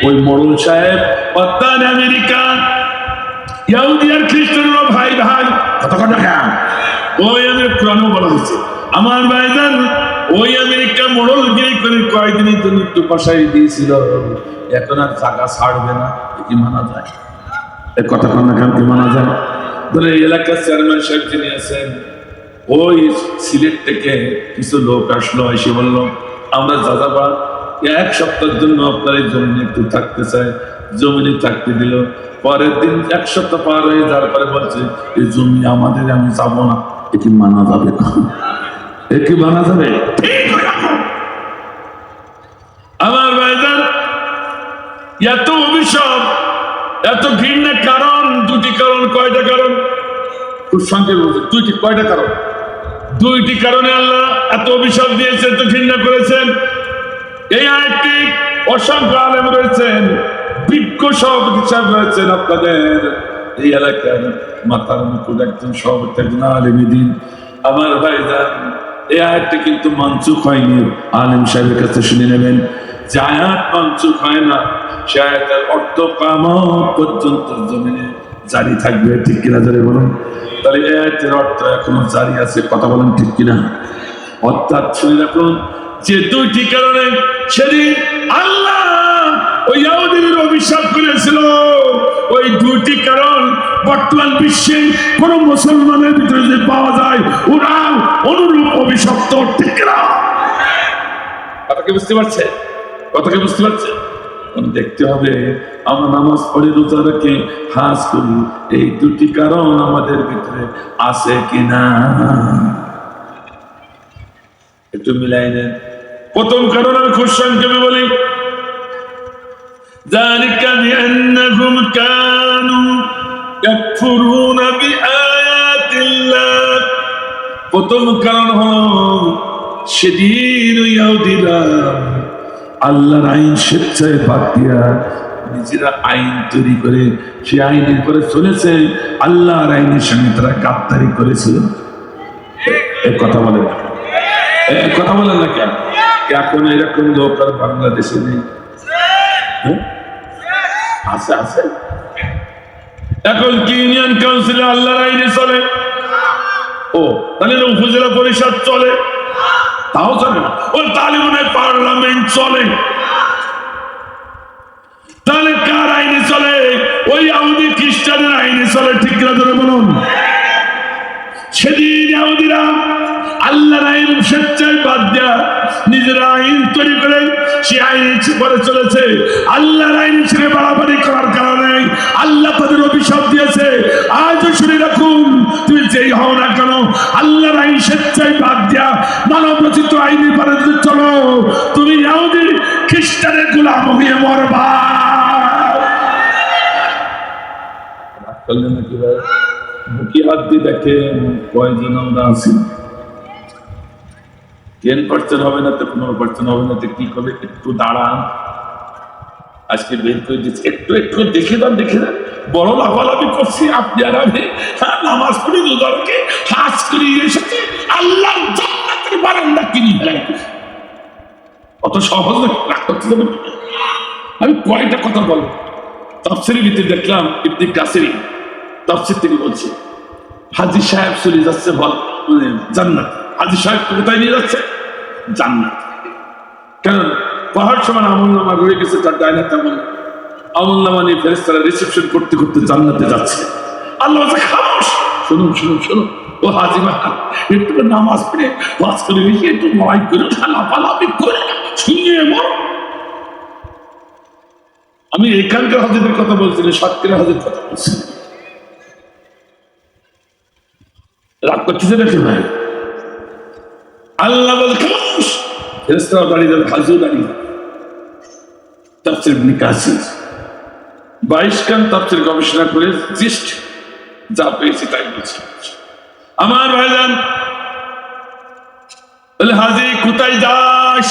ওই মোড়ল সাহেব অত্যান আমেরিকা ইহুদি আর খ্রিস্টানরা ভাই ভাই কত কথা কেন ওই আমি কোরআনে বলা হয়েছে আমার ভাইজান ওই আমেরিকা মোড়লগিরি করে কয়েকদিনের জন্য একটু পাশাই দিয়েছিল, এখন আর জায়গা ছাড়বে না। কি মানা যায়? এই কথা কান্না কান কি মানা যায়? ধরে এলাকার চেয়ারম্যান সাহেব যিনি আছেন ওই সিলেট থেকে কিছু লোক আসলো, এসে বললো আমরা যাযাবাদ এক সপ্তাহের জন্য আপনার এই জমিনে একটু থাকতে চাই। জমিনে থাকতে দিল, পরের দিন এক সপ্তাহ পার হয়ে যাওয়ার পরে বলছে এই জমি আমাদের, আমি যাবো না। এ কি মানা যাবে? এ কি মানা যাবে? আমার ভাইজান এত অভিশাপ, এত ঘৃণার কারণ দুটি কারণ। কয়টা কারণ? খুব সংক্ষেপে বলছে দুইটি। কয়টা কারণ? দুইটি কারণে আল্লাহ এত অভিশাপ দিয়েছে, এত ঘৃণা করেছেন। এই আয়াতটি অসংখ্য আলেম রয়েছেন, বিজ্ঞ সভাপতি সাহেব রয়েছেন আপনাদের এই এলাকার মাতার মুকুট একজন সভাপতি, একজন আলেমী দিন। আমার ভাইজান এই আয়াতটি কিন্তু মানসুখ হয়নি, আলেম সাহেবের কাছে শুনে নেবেন। যে আয়াত মানসুখ হয় না সে আয়াতের অর্থ কিয়ামত পর্যন্ত জমিনে জারি থাকবে। ঠিক কিনা ধরে বলুন? তাহলে এই আয়াতের অর্থ এখনো জারি আছে। কথা বলেন ঠিক কিনা? অর্থাৎ শুনে রাখুন যে দুইটি কারণে সেদিন আল্লাহ ওই ইহুদিদের অভিশাপ করেছিল, ওই দুইটি কারণ বর্তমান বিশ্বে কোন মুসলমানের ভিতরে যে পাওয়া যায় ওরা অনুরূপ অভিশপ্ত। ঠিক না? কথাকে বুঝতে পারছে? কথাকে বুঝতে পারছে? দেখতে হবে আমরা নামাজ পড়ে রোজা রেখে হাজ করি, এই দুটি কারণ আমাদের ভিতরে আছে কিনা একটু মিলাই নেন। প্রথম কারণ আমি খুব সংক্ষেপে বলি, ذلك بأنهم كانوا يكفرون بآيات الله। প্রথম কারণ হলো সেদিন ইহুদিরা আল্লাহর আইন স্বেচ্ছায় বাদ দিয়া নিজেরা আইন তৈরি করে সে আইনের পরে চলেছে, আল্লাহর আইনের সঙ্গে তারা গাদ্দারি করেছিল। এক কথা বলেন, কথা বলেন না কেন? এখন এরকম লোক আর বাংলাদেশে নেই? আছে আছে। এখন কি ইউনিয়ন কাউন্সিলে আল্লাহর আইনে চলে? ও তাহলে উপজেলা পরিষদ চলে? তাও চলে না। ও তালিবানের পার্লামেন্ট চলে? তাহলে কার আইনে চলে? ওই ইহুদি খ্রিস্টানের আইনে চলে। ঠিক না ধরে বলুন? সেদিন ইহুদিরা আল্লাহর আইন স্বেচ্ছায় বাদ দেয়া নিজেরা আইন তৈরি করে সে আইন পরে চলেছে। আল্লাহর আইন ছেড়ে বাড়াবাড়ি করার কারণে আল্লাহ তাদের অভিশাপ দিয়েছে। আজও শুনে রাখুন, তুমি যেই হও না কেন আল্লাহর আইন স্বেচ্ছায় বাদ দেয়া মানব রচিত আইনের পরে চলো, তুমি ইহুদি খ্রিস্টানের গোলাম হয়ে মরবা। করলেন নাকি ভাই? বুকি হাত দিয়ে দেখেন কয়জন আমরা আছি। 10% হবে না তো 15% হবে না তো কি করবে? একটু দাঁড়ান, আজকে বের করে দিচ্ছি। একটু একটু দেখে দেন, দেখে দেন। বড় লাফালাফি করছি আপনি আর আমি, নামাজ পড়ি রোজাকে হাজ করি এসেছে আল্লাহর জান্নাতের বারান্দা কিনে ফেলাই। অত সহজ না করতে দেবেন। আমি কয়টা কথা বলবো। তাফসীরের ভিতরে দেখলাম ইবনে কাসির তাফসীর থেকে বলছে হাজী সাহেব চলে যাচ্ছে জান্নাত। হাজী সাহেব কোথায় নিয়ে যাচ্ছে? জান্নাত। কেন? পাহাড় সমান আমলনামা রয়ে গেছে তার ডাইনা, তেমন আমলনামা নিয়ে ফেরেশতারা রিসেপশন করতে করতে জান্নাতে যাচ্ছে। আল্লাহ বলছে খামোশ, শুনুন শুনুন শুনুন। ও হাজী ভাই একটু নামাজ পড়ে ওয়াজ করে লিখে একটু লড়াই করে লাফালাফি করে শুনিয়ে মর। আমি এখানকার হাজিদের কথা বলছি না, সাতক্ষীরা হাজির কথা বলছি। রাগ করতেছে দেখে ভাই। আল্লাহ বলে খামোশ, ফেরেশতারা দাঁড়িয়ে যাবে, হাজু দাঁড়িয়ে যাবে। তাফসীর ইবনে কাসির 22 খান তাফসীর গবেষণা করে জাস্ট যা পেয়েছি তাই বলছি। আমার ভাইজান বলে হাজী কোথায় যাস?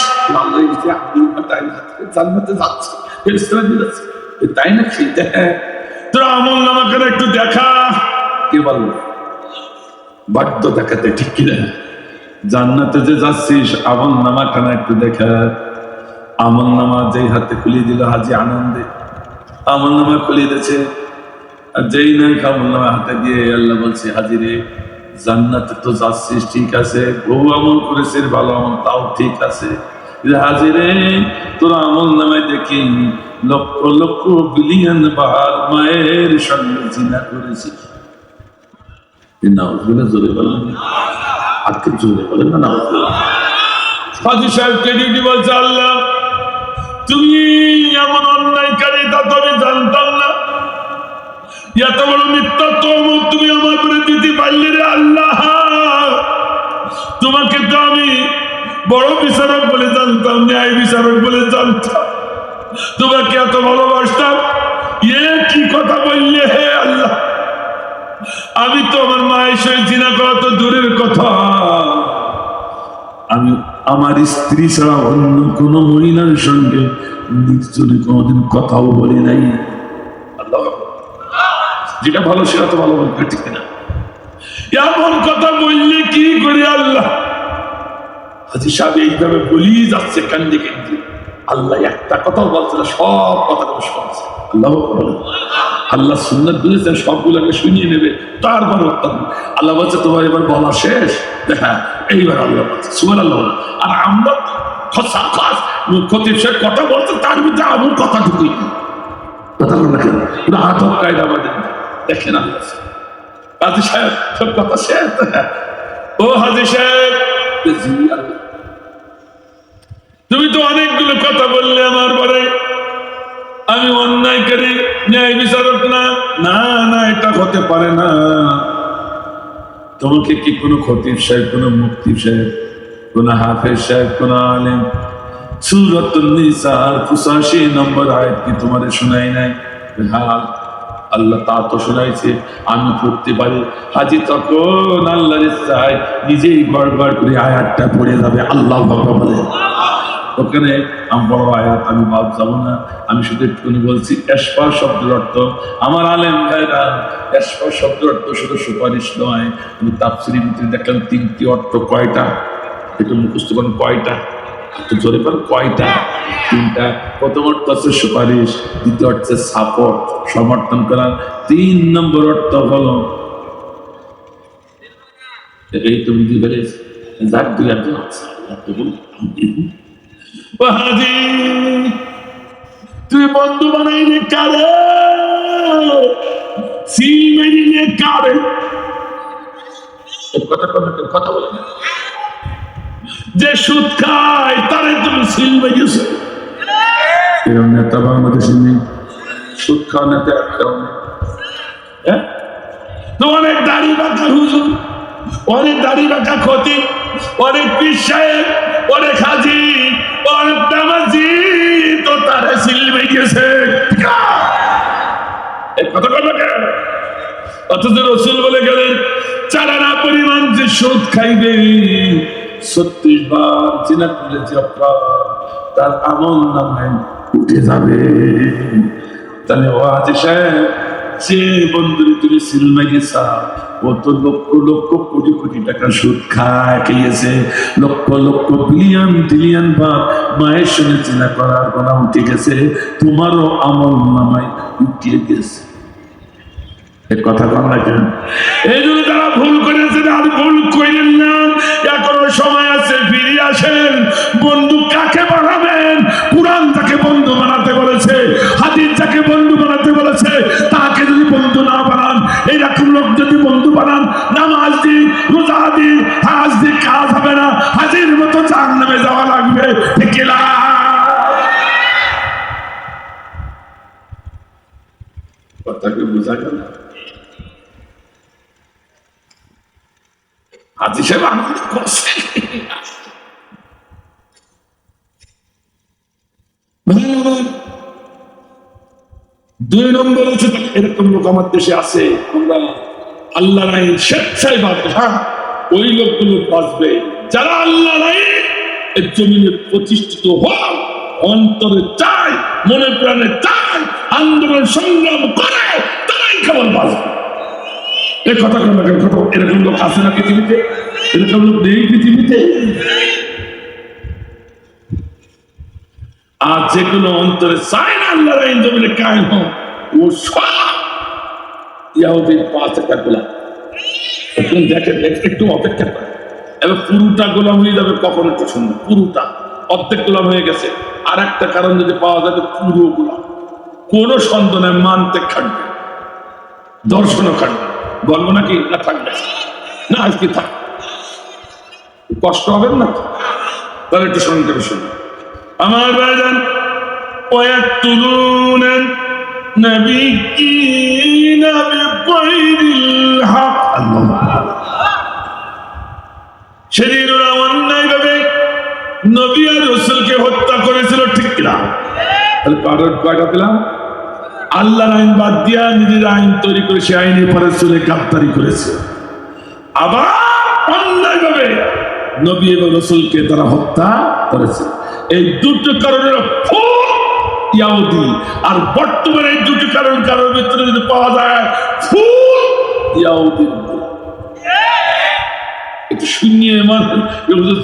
জান্নাতে যাচ্ছে। ফেরেশতারা দিয়ে যাচ্ছে। তাই না? তোর আমলনামা করে একটু দেখা। কে বলল? বাধ্য দেখাতে। ঠিক কিনা? জান্নাতে যে যাচ্ছিস আমলনামা খানা একটু দেখা। আমল নামা যেই হাতে খুলিয়ে দিল হাজি আনন্দে আমল নামা খুলিয়ে দিয়েছে। আর যেই না আমল নামা হাতে দিয়ে আল্লাহ বলছে, হাজিরে জান্নাতে তো যাচ্ছিস ঠিক আছে, বহু আমল করেছিস ভালো আমল, তাও ঠিক আছে, হাজিরে তোর আমল নামায় দেখি লক্ষ লক্ষ বিলিয়ন বার মায়ের সঙ্গে জিনা করেছিস। নাউজুবিল্লাহ জোরে বলেন, আজকে জোরে বলেন না নাউজুবিল্লাহ। হাজি সাহেব কেডিটি বলছে, আল্লাহ তুমি এমন অন্যায়কারী তা তো আমি জানতাম না, এত বড় মিথ্যা তহমত তুমি আমার উপরে দিতে পারলে রে আল্লাহ। তোমাকে তো আমি বড় বিচারক বলে জানতাম, ন্যায় বিচারক বলে জানতাম, তোমাকে এত ভালোবাসতাম, এ কি কথা বললে হে আল্লাহ। আমি তো আমার মায়ের সঙ্গে জিনা করা তো দূরের কথা, আমি আমার স্ত্রী ছাড়া অন্য কোন মহিলার সঙ্গে নির্জনে কোনদিন কথাও বলি নাই। আল্লাহ, যেটা ভালো সেটা তো ভালো বলতে, ঠিক না? এমন কথা বললে কি করে আল্লাহ? হাজি সাহেব এইভাবে বলিয়ে যাচ্ছে কান্দে কান্দে, আল্লাহ একটা কথাও বলছে না, সব কথাগুলো শুনছে। আল্লাহ বলেন, আল্লাহ সুন্নাত বুঝেছেন, সবগুলোকে শুনিয়ে নেবে, তারপর আল্লাহ বলছে তোমার এবার বলা শেষ, হ্যাঁ এইবার আল্লাহ বলছে সুবহানাল্লাহ। আর আমরা খতিব সাহেব কথা বলছে, তার মধ্যে আমার কথা ঢুকি কথা বলে কেন পুরো আদব কায়দা বাজে দেখেন আল্লাহ। হাজি সাহেব সব কথা শেষ, ও হাজি সাহেব তুমি তো অনেকগুলো কথা বললে আমার পরে, আমি অন্যায়কারী ন্যায় বিচারক না, না না এটা হতে পারে না। তোমাকে কি কোনো খতিব সাহেব, কোনো মুফতি সাহেব, কোন হাফেজ সাহেব, কোন আলেম সূরাতুন নিসার 85 নম্বর আয়াত কি তোমারে শোনাই নাই? হ্যাঁ আল্লাহ তা তো শোনাইছে, আমি পড়তে পারি। হাজি তখন আল্লাহর ইচ্ছায় নিজেই গড়গড় করে আয়াতটা পড়ে যাবে। আল্লাহ বলে ওখানে বড় আয়াত আমি বাদ যাবো না, আমি শুধু একটুখানি বলছি এসপা শব্দের অর্থ। আমার আলেম ভাইরা, এসপা শব্দের অর্থ শুধু সুপারিশ নয়। আমি তাফসীরের ভিতরে দেখলাম 3টি অর্থ। কয়টা? একটু মুখস্থ করেন, কয়টা? একটু জোরে বলেন, কয়টা? 3টা। প্রথম অর্থ হচ্ছে সুপারিশ, দ্বিতীয় অর্থ হচ্ছে সাপোর্ট, সমর্থন করা, 3 নম্বর অর্থ হলো এই তো বুঝতে পেরেছ, যাক 2-1 আছে তুই বন্ধু বানাইলে কারে, সিল মেরিলে কারে, কথা বলে না। যে সুদ খায় তারে তুমি সিল মেরিয়েছো, এরকম নেতা বাংলাদেশে নেই। সুদ খাওয়া নেতা একটাও নেই। তো অনেক দাড়ি বাঁকা হুজুর, অনেক দাড়ি বাঁকা খতিব, অনেক পীর সাহেব, অনেক হাজি, অনেক নামাজি, তো তারা সিলমে গেছে কথা কথা। অথচ রাসূল বলে গেলেন, চারানা পরিমাণ যে সুদ খাইবে, 36 বার জিনা করলে যে অপরাধ, তার আমল নামায় উঠে যাবে। তাহলে ও হাজি সাহেব, যে বন্ধুরে তুমি সিলমে গেছা, ও তো লক্ষ লক্ষ কোটি কোটি টাকা সুদ খেয়েছে, লক্ষ লক্ষ বিলিয়ন বিলিয়ন বার মায়ের সঙ্গে চিনা করার গোনা উঠে গেছে, তোমারও আমল নামায় উঠিয়ে গেছে। কথা কম না কেন? এই জন্য তারা ভুল করেছেন, আর ভুল করেন না, এখনো সময় আছে, ফিরে আসেন। বন্ধু কাকে বানাবেন? কুরআন তাকে বন্ধু বানাতে বলেছে, হাদিস যাকে বন্ধু বানাতে বলেছে, তাকে যদি বন্ধু না বানান, এইরকম লোক যদি বন্ধু বানান, নামাজ দি, রোজা দি, হাজ দি, কাজ হবে না, হাজির মতো জাহান্নামে যাওয়া লাগবে। ঠিক না? কথাকে বোঝা গেল? হাজি সাহেব আনন্দ করছে। 2 নম্বর হচ্ছে, এরকম লোক আমার দেশে আছে, আমরা আল্লাহ নাই স্বেচ্ছায় বাঁচবে। হ্যাঁ, ওই লোকগুলো বাঁচবে যারা আল্লাহ নাই এর জমিনে প্রতিষ্ঠিত হওয়ার অন্তরে চায়, মনে প্রাণে চায়, আন্দোলন সংগ্রাম করে, তারাই কেবল বাঁচবে। এই কথা কথা এরকম লোক আছে না পৃথিবীতে? এরকম লোক নেই পৃথিবীতে? আর যেগুলো অন্তরে চায় না আল্লাহর আইন জমিনে কায়েম হোক, ও সব ইয়াহুদির 5 একটা গোলাম। এখন দেখেন, একটু অপেক্ষা করে, এবার পুরোটা গোলাম হয়ে যাবে কখন একটু শুনবো। পুরোটা অর্ধেক গোলাম হয়ে গেছে, আর একটা কারণ যদি পাওয়া যাবে পুরো গোলাম, কোনো সন্দেহ নাই, মানতে খাটবে, দর্শনও খাটবে। বলবো নাকি না থাকবে না, আজকে থাক, কষ্ট হবে না, তাহলে একটু সংক্ষেপে শুনুন। আমার ভাইজান, ويقتلون النبيين بغير الحق, শরীররা অন্যায়ভাবে নবী আর রাসূলকে হত্যা করেছিল, ঠিক কিনা? তাহলে কয়টা পেলাম? আল্লাহর আইন বাদ দিয়া নিজের আইন তৈরি করে সে আইনের পরে চলে গাদ্দারি করেছে। আবার অন্যায়ভাবে নবী এবং রাসূলকে তারা হত্যা করেছে। এই দুটো কারণের ফুল ইয়াহুদি, আর বর্তমানে এই দুটো কারণের ভিতরে যদি পাওয়া যায় ফুল ইয়াহুদি। একটু শুনিয়ে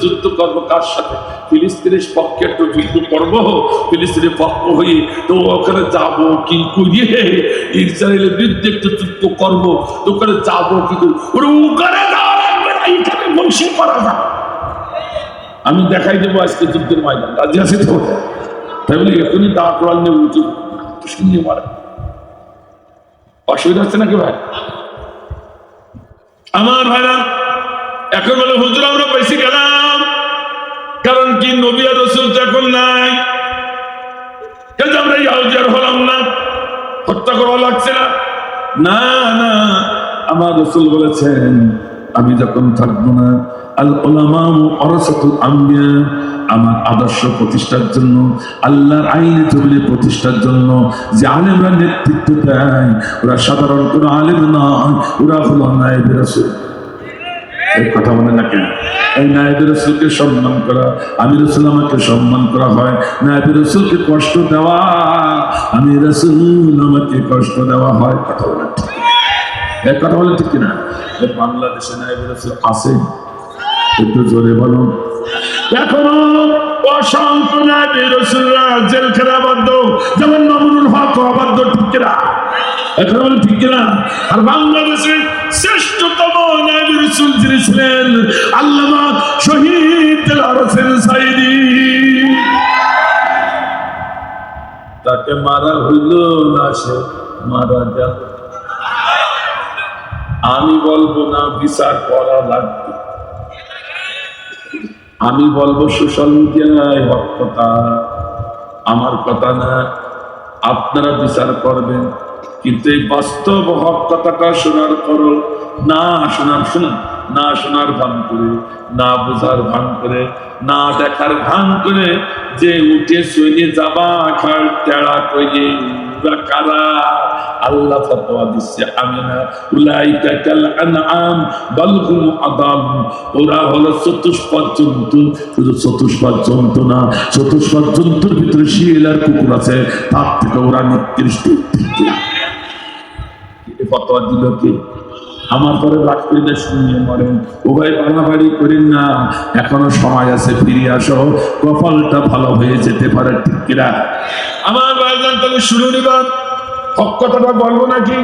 যুদ্ধ করবো কার সাথে? ফিলিস্তিনের পক্ষে একটু যুদ্ধ করবো, ফিলিস্তিনের পক্ষ হয়ে তো ওখানে যাবো কি করিয়ে, ইসরায়েলের বিরুদ্ধে একটু যুদ্ধ করবো, তো ওখানে যাবো কি ওখানে যাওয়া লাগবে না, এখানে বসে করা যাবে। আমি দেখাই দেবো আজকে যুদ্ধের ময়দান, রাজি আছে তো? তাই বলে এখনই দা কোরআন নিয়ে উঠে শুনিয়ে মারে, অসুবিধা হচ্ছে নাকি ভাই? আমার ভাইরা এখন বলে হুজুর আমরা বেশি গেলাম, কারণ কি নবী আর রাসূল তো এখন নাই, কিন্তু আমরা ইয়াহুদি আর হলাম না, হত্যা করা লাগছে না। না না, আমার রাসূল বলেছেন আমি যখন থাকবো না, আল উলামা ওয়ারাসাতুল আম্বিয়া, আমার আদর্শ প্রতিষ্ঠার জন্য, আল্লাহর আইন জমিনে প্রতিষ্ঠার জন্য যে আলেমরা নেতৃত্ব দেয়, ওরা সাধারণ কোনো আলেম নয়, ওরা হলো নায়েবে রাসূল। এই কথা বলে না কেন? এই নায়েবে রাসূলকে সম্মান করা, আমি রাসূল আমাকে সম্মান করা হয়, নায়েবে রাসূলকে কষ্ট দেওয়া, আমি রাসূল আমাকে কষ্ট দেওয়া হয়। কথা বলে ঠিক, এই কথা বলে ঠিক কিনা? বাংলাদেশে নায়েবে রাসূল আছে? একটু জোরে বলুন। এখনো অসংখ্য নায়েবে রাসূলরা জেলখানায় আবদ্ধ, যেমন মামুনুল হক আবদ্ধ, ঠিক কিনা? এখন বলে ঠিক কিনা? আর বাংলাদেশের শ্রেষ্ঠতম নায়েবে রাসূল যিনি ছিলেন আল্লামা শহীদ দেলোয়ার হোসেন সাঈদী, তাকে মারা হইল না, সে মারা গেল। আমি বলবো না বিচার করা লাগবে, আমি বলবো সোশ্যাল মিডিয়ায় হক কথা, আমার কথা না, আপনারা বিচার করবেন। কিন্তু এই বাস্তব হক কথাটা শোনার পরও না শোনার না শোনার ভান করে, না বোঝার ভান করে, না দেখার ভান করে যে উঠে সইনে যাবা খাল টেড়া কইয়ে, কারা? আল্লাহ ফতোয়া দিচ্ছে আমি না, উলাইকা কাল আনআম বাল হুম আদাল, ওরা হলো চতুষ্পদ জন্তু। শুধু চতুষ্পদ জন্তু না, চতুষ্পদ জন্তুর ভিতরে শিয়াল আর কুকুর আছে, তার থেকে ওরা নিকৃষ্ট। ফতোয়া দিল কি? আমার পরে রাগ করে না, শুনিয়ে মরেন। উভয় বাড়াবাড়ি করেন না, এখনো সময় আছে, ফিরে আসো, কপালটা ভালো হয়ে যেতে পারে, ঠিক কিনা? আমার ভাইজান তাহলে শুনে নিবার হক কথাটা বলবো নাকি?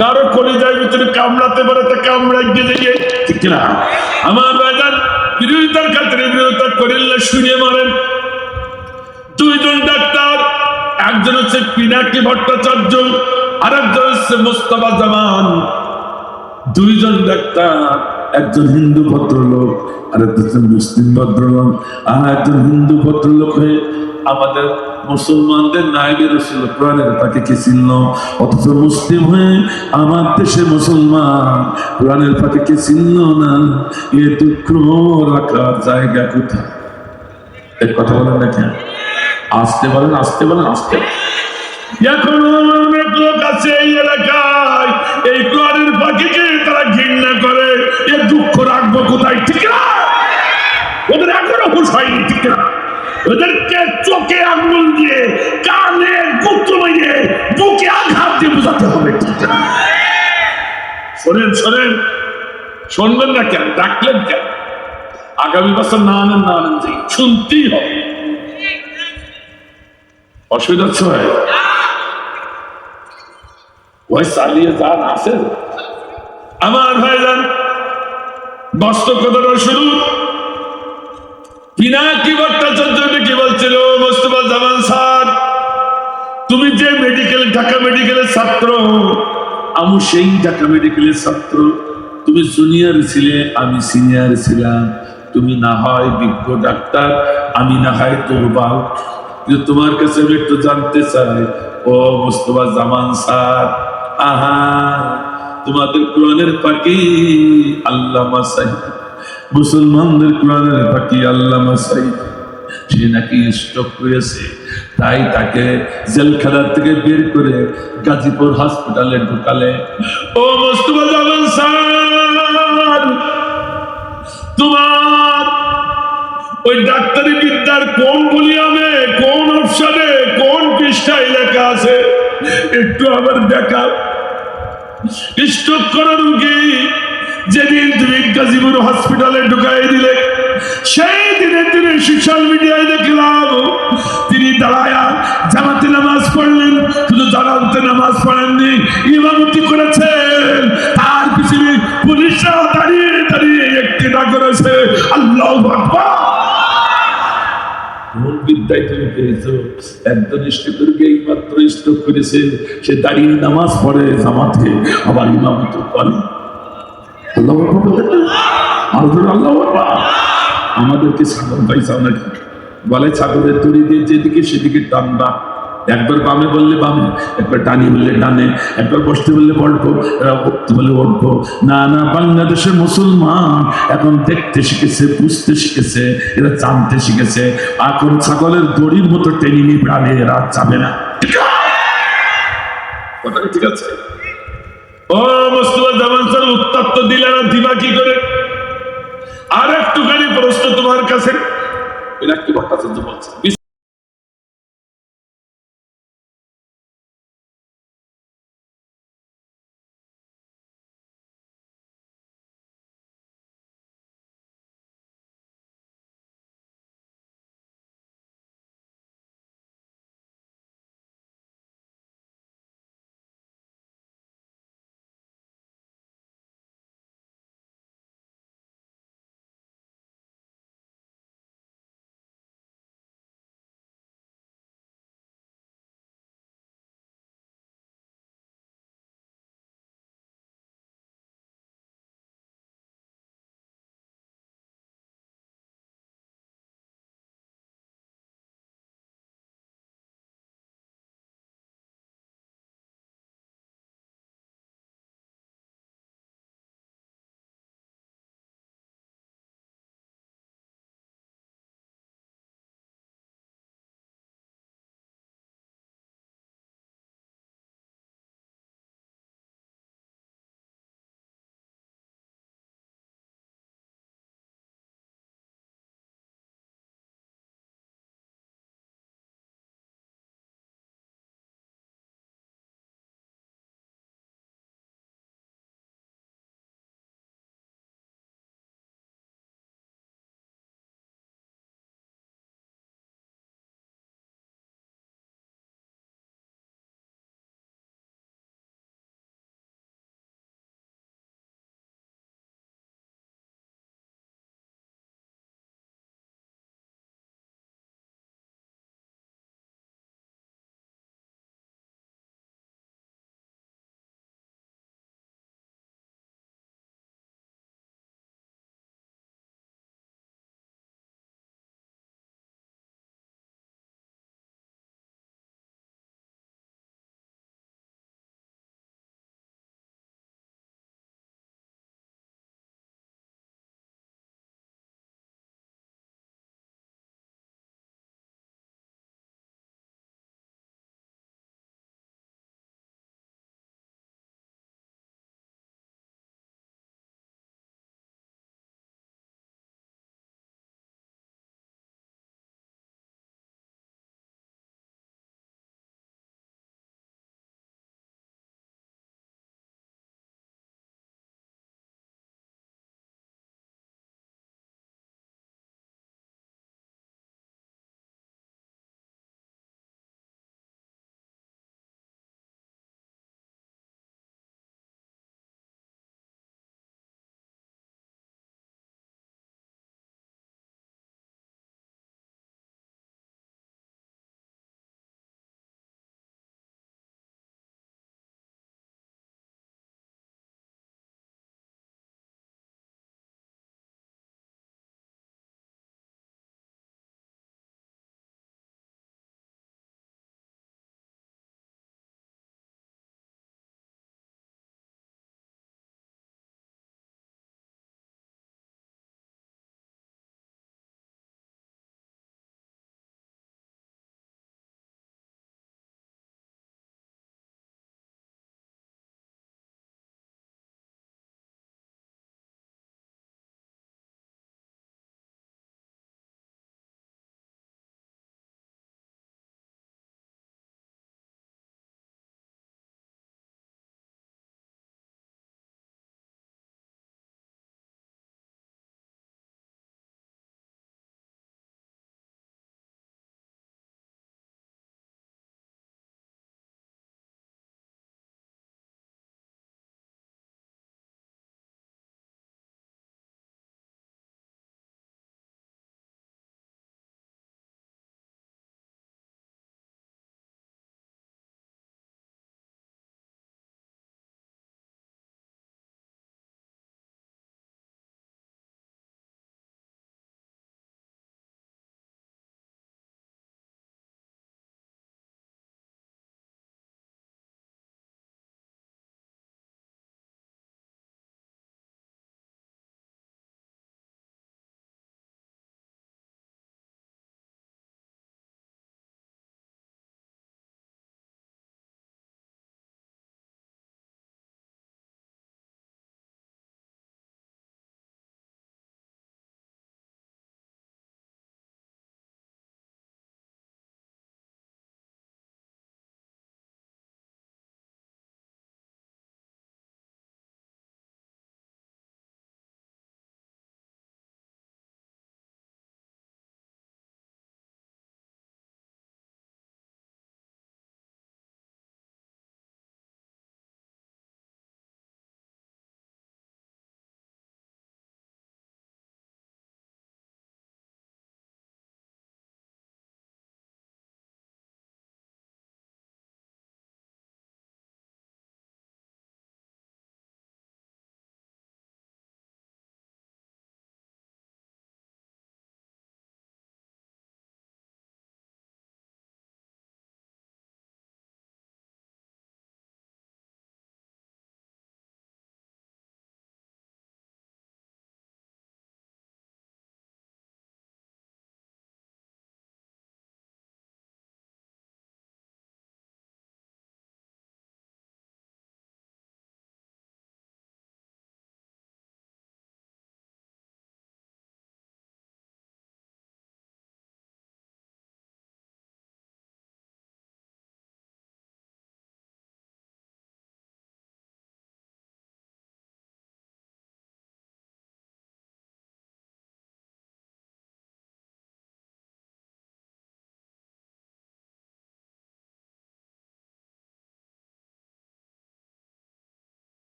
কারো কলিজার ভিতরে কামড়াতে পারে, তা কামড়া গিয়ে, ঠিক কিনা? আমার ভাইজান বিরোধিতার ক্ষেত্রে বিরোধিতা করেন না, শুনিয়ে মারেন। দুইজন ডাক্তার, একজন হচ্ছে পিনাকি ভট্টাচার্য, আর একজন হচ্ছে মোস্তফা জামান। দুইজন ডাক্তার, একজন হিন্দু ভদ্রলোক আর একজন মুসলিম ভদ্রলোক। আর একজন হিন্দু ভদ্রলোক হয়ে আমাদের মুসলমানদের নায়েবে রাসূল কোরআনের পাকে কে চিনল, অথচ মুসলিম হয়ে আমার দেশে মুসলমান কোরআনের পাকে কে চিনল না। এ দুঃখ রাখার জায়গা কোথায়? এক কথা বলেন না কেন? আসতে বলেন, আসতে বলেন, আসতে। এখন অনেক লোক আছে এই এলাকায়, এই কোরআনের পাখিকে তারা ঘৃণা করে। এ দুঃখ রাখবো কোথায়? ঠিক না? ওদের এখনো হুঁশ হয়নি, ঠিক না? ওদেরকে চোখে আঙুল দিয়ে, কানে গুত্র মেরে, বুকে আঘাত দিয়ে বোঝাতে হবে, ঠিক না? শোনেন শোনেন, শুনবেন না কেন? ডাকলেন কেন? আগামী বছর না আনেন, না আনেন, শুনতেই হবে। অসুবিধা হচ্ছে ভাই? ওই চালিয়ে যান, আছে আমার ভাইজান। বাস্তব কথাটা শুরু পিনাকি ভট্টাচার্য কি বলছিল, মোস্তফা জামান স্যার তুমি যে ঢাকা মেডিকেলের ছাত্র, আমি সেই ঢাকা মেডিকেলের ছাত্র, তুমি জুনিয়র ছিলে, আমি সিনিয়র ছিলাম, তুমি না হয় বিজ্ঞ ডাক্তার, আমি না হয় দুর্বল, কিন্তু তোমার কাছে আমি একটু জানতে চাই, ও মোস্তফা জামান স্যার, আহা তোমাদের কোরআনের পাখি আল্লামা সাইদ, মুসলমানদের কোরআনের পাখি আল্লামা সাইদ, সে নাকি স্ট্রোক করেছে, তাই তাকে জেলখানা থেকে বের করে গাজীপুর হসপিটালে ঢুকালে। ও মোস্তফা জামান স্যার, তোমার ওই ডাক্তারি বিদ্যার কোন ভলিউমে, কোন অপশনে, কোন পৃষ্ঠায় লেখা আছে একটু আবার দেখাও। স্ট্রোক করা রোগী যেদিন তুমি গাজীপুর হসপিটালে ঢুকাই দিলে, সেই দিনে তিনি সোশ্যাল মিডিয়ায় দেখলাম তিনি দাঁড়ায়া জামাতে নামাজ পড়লেন, শুধু জামাতে নামাজ পড়েননি, ইমামতি করেছেন, তার পিছনে পুলিশরা দাঁড়িয়ে দাঁড়িয়ে একটিটা করেছে আল্লাহু আকবার। কোন বিদ্যায় তুমি পেয়েছো? একজন স্ট্রোক এই মাত্র স্ট্রোক করেছে, সে দাঁড়িয়ে নামাজ পড়ে জামাতে, আবার ইমামতি করে। আল্লাহু আকবার, আল্লাহু আকবার। আমাদেরকে ছাগল পাইছাও নাকি? বলে ছাগলের দড়ি দিয়ে যেদিকে সেদিকে টানবা, একবার বামে বললে বামে, একবার ডানি বললে ডানে, একবার বসতে বললে বলবো, উঠতে বললে উঠবো। না না, বাংলাদেশের মুসলমান এখন দেখতে শিখেছে, বুঝতে শিখেছে, এরা জানতে শিখেছে। এখন ছাগলের দড়ির মতো টেনে নিয়ে এরা যাবে না। কথা ঠিক আছে? ও মোস্তফা জামান স্যার উত্তর তো দিলে না, দিবা কি করে? আর একটুখানি প্রশ্ন তোমার কাছে, এরা কি ভট্টাচার্য বলছে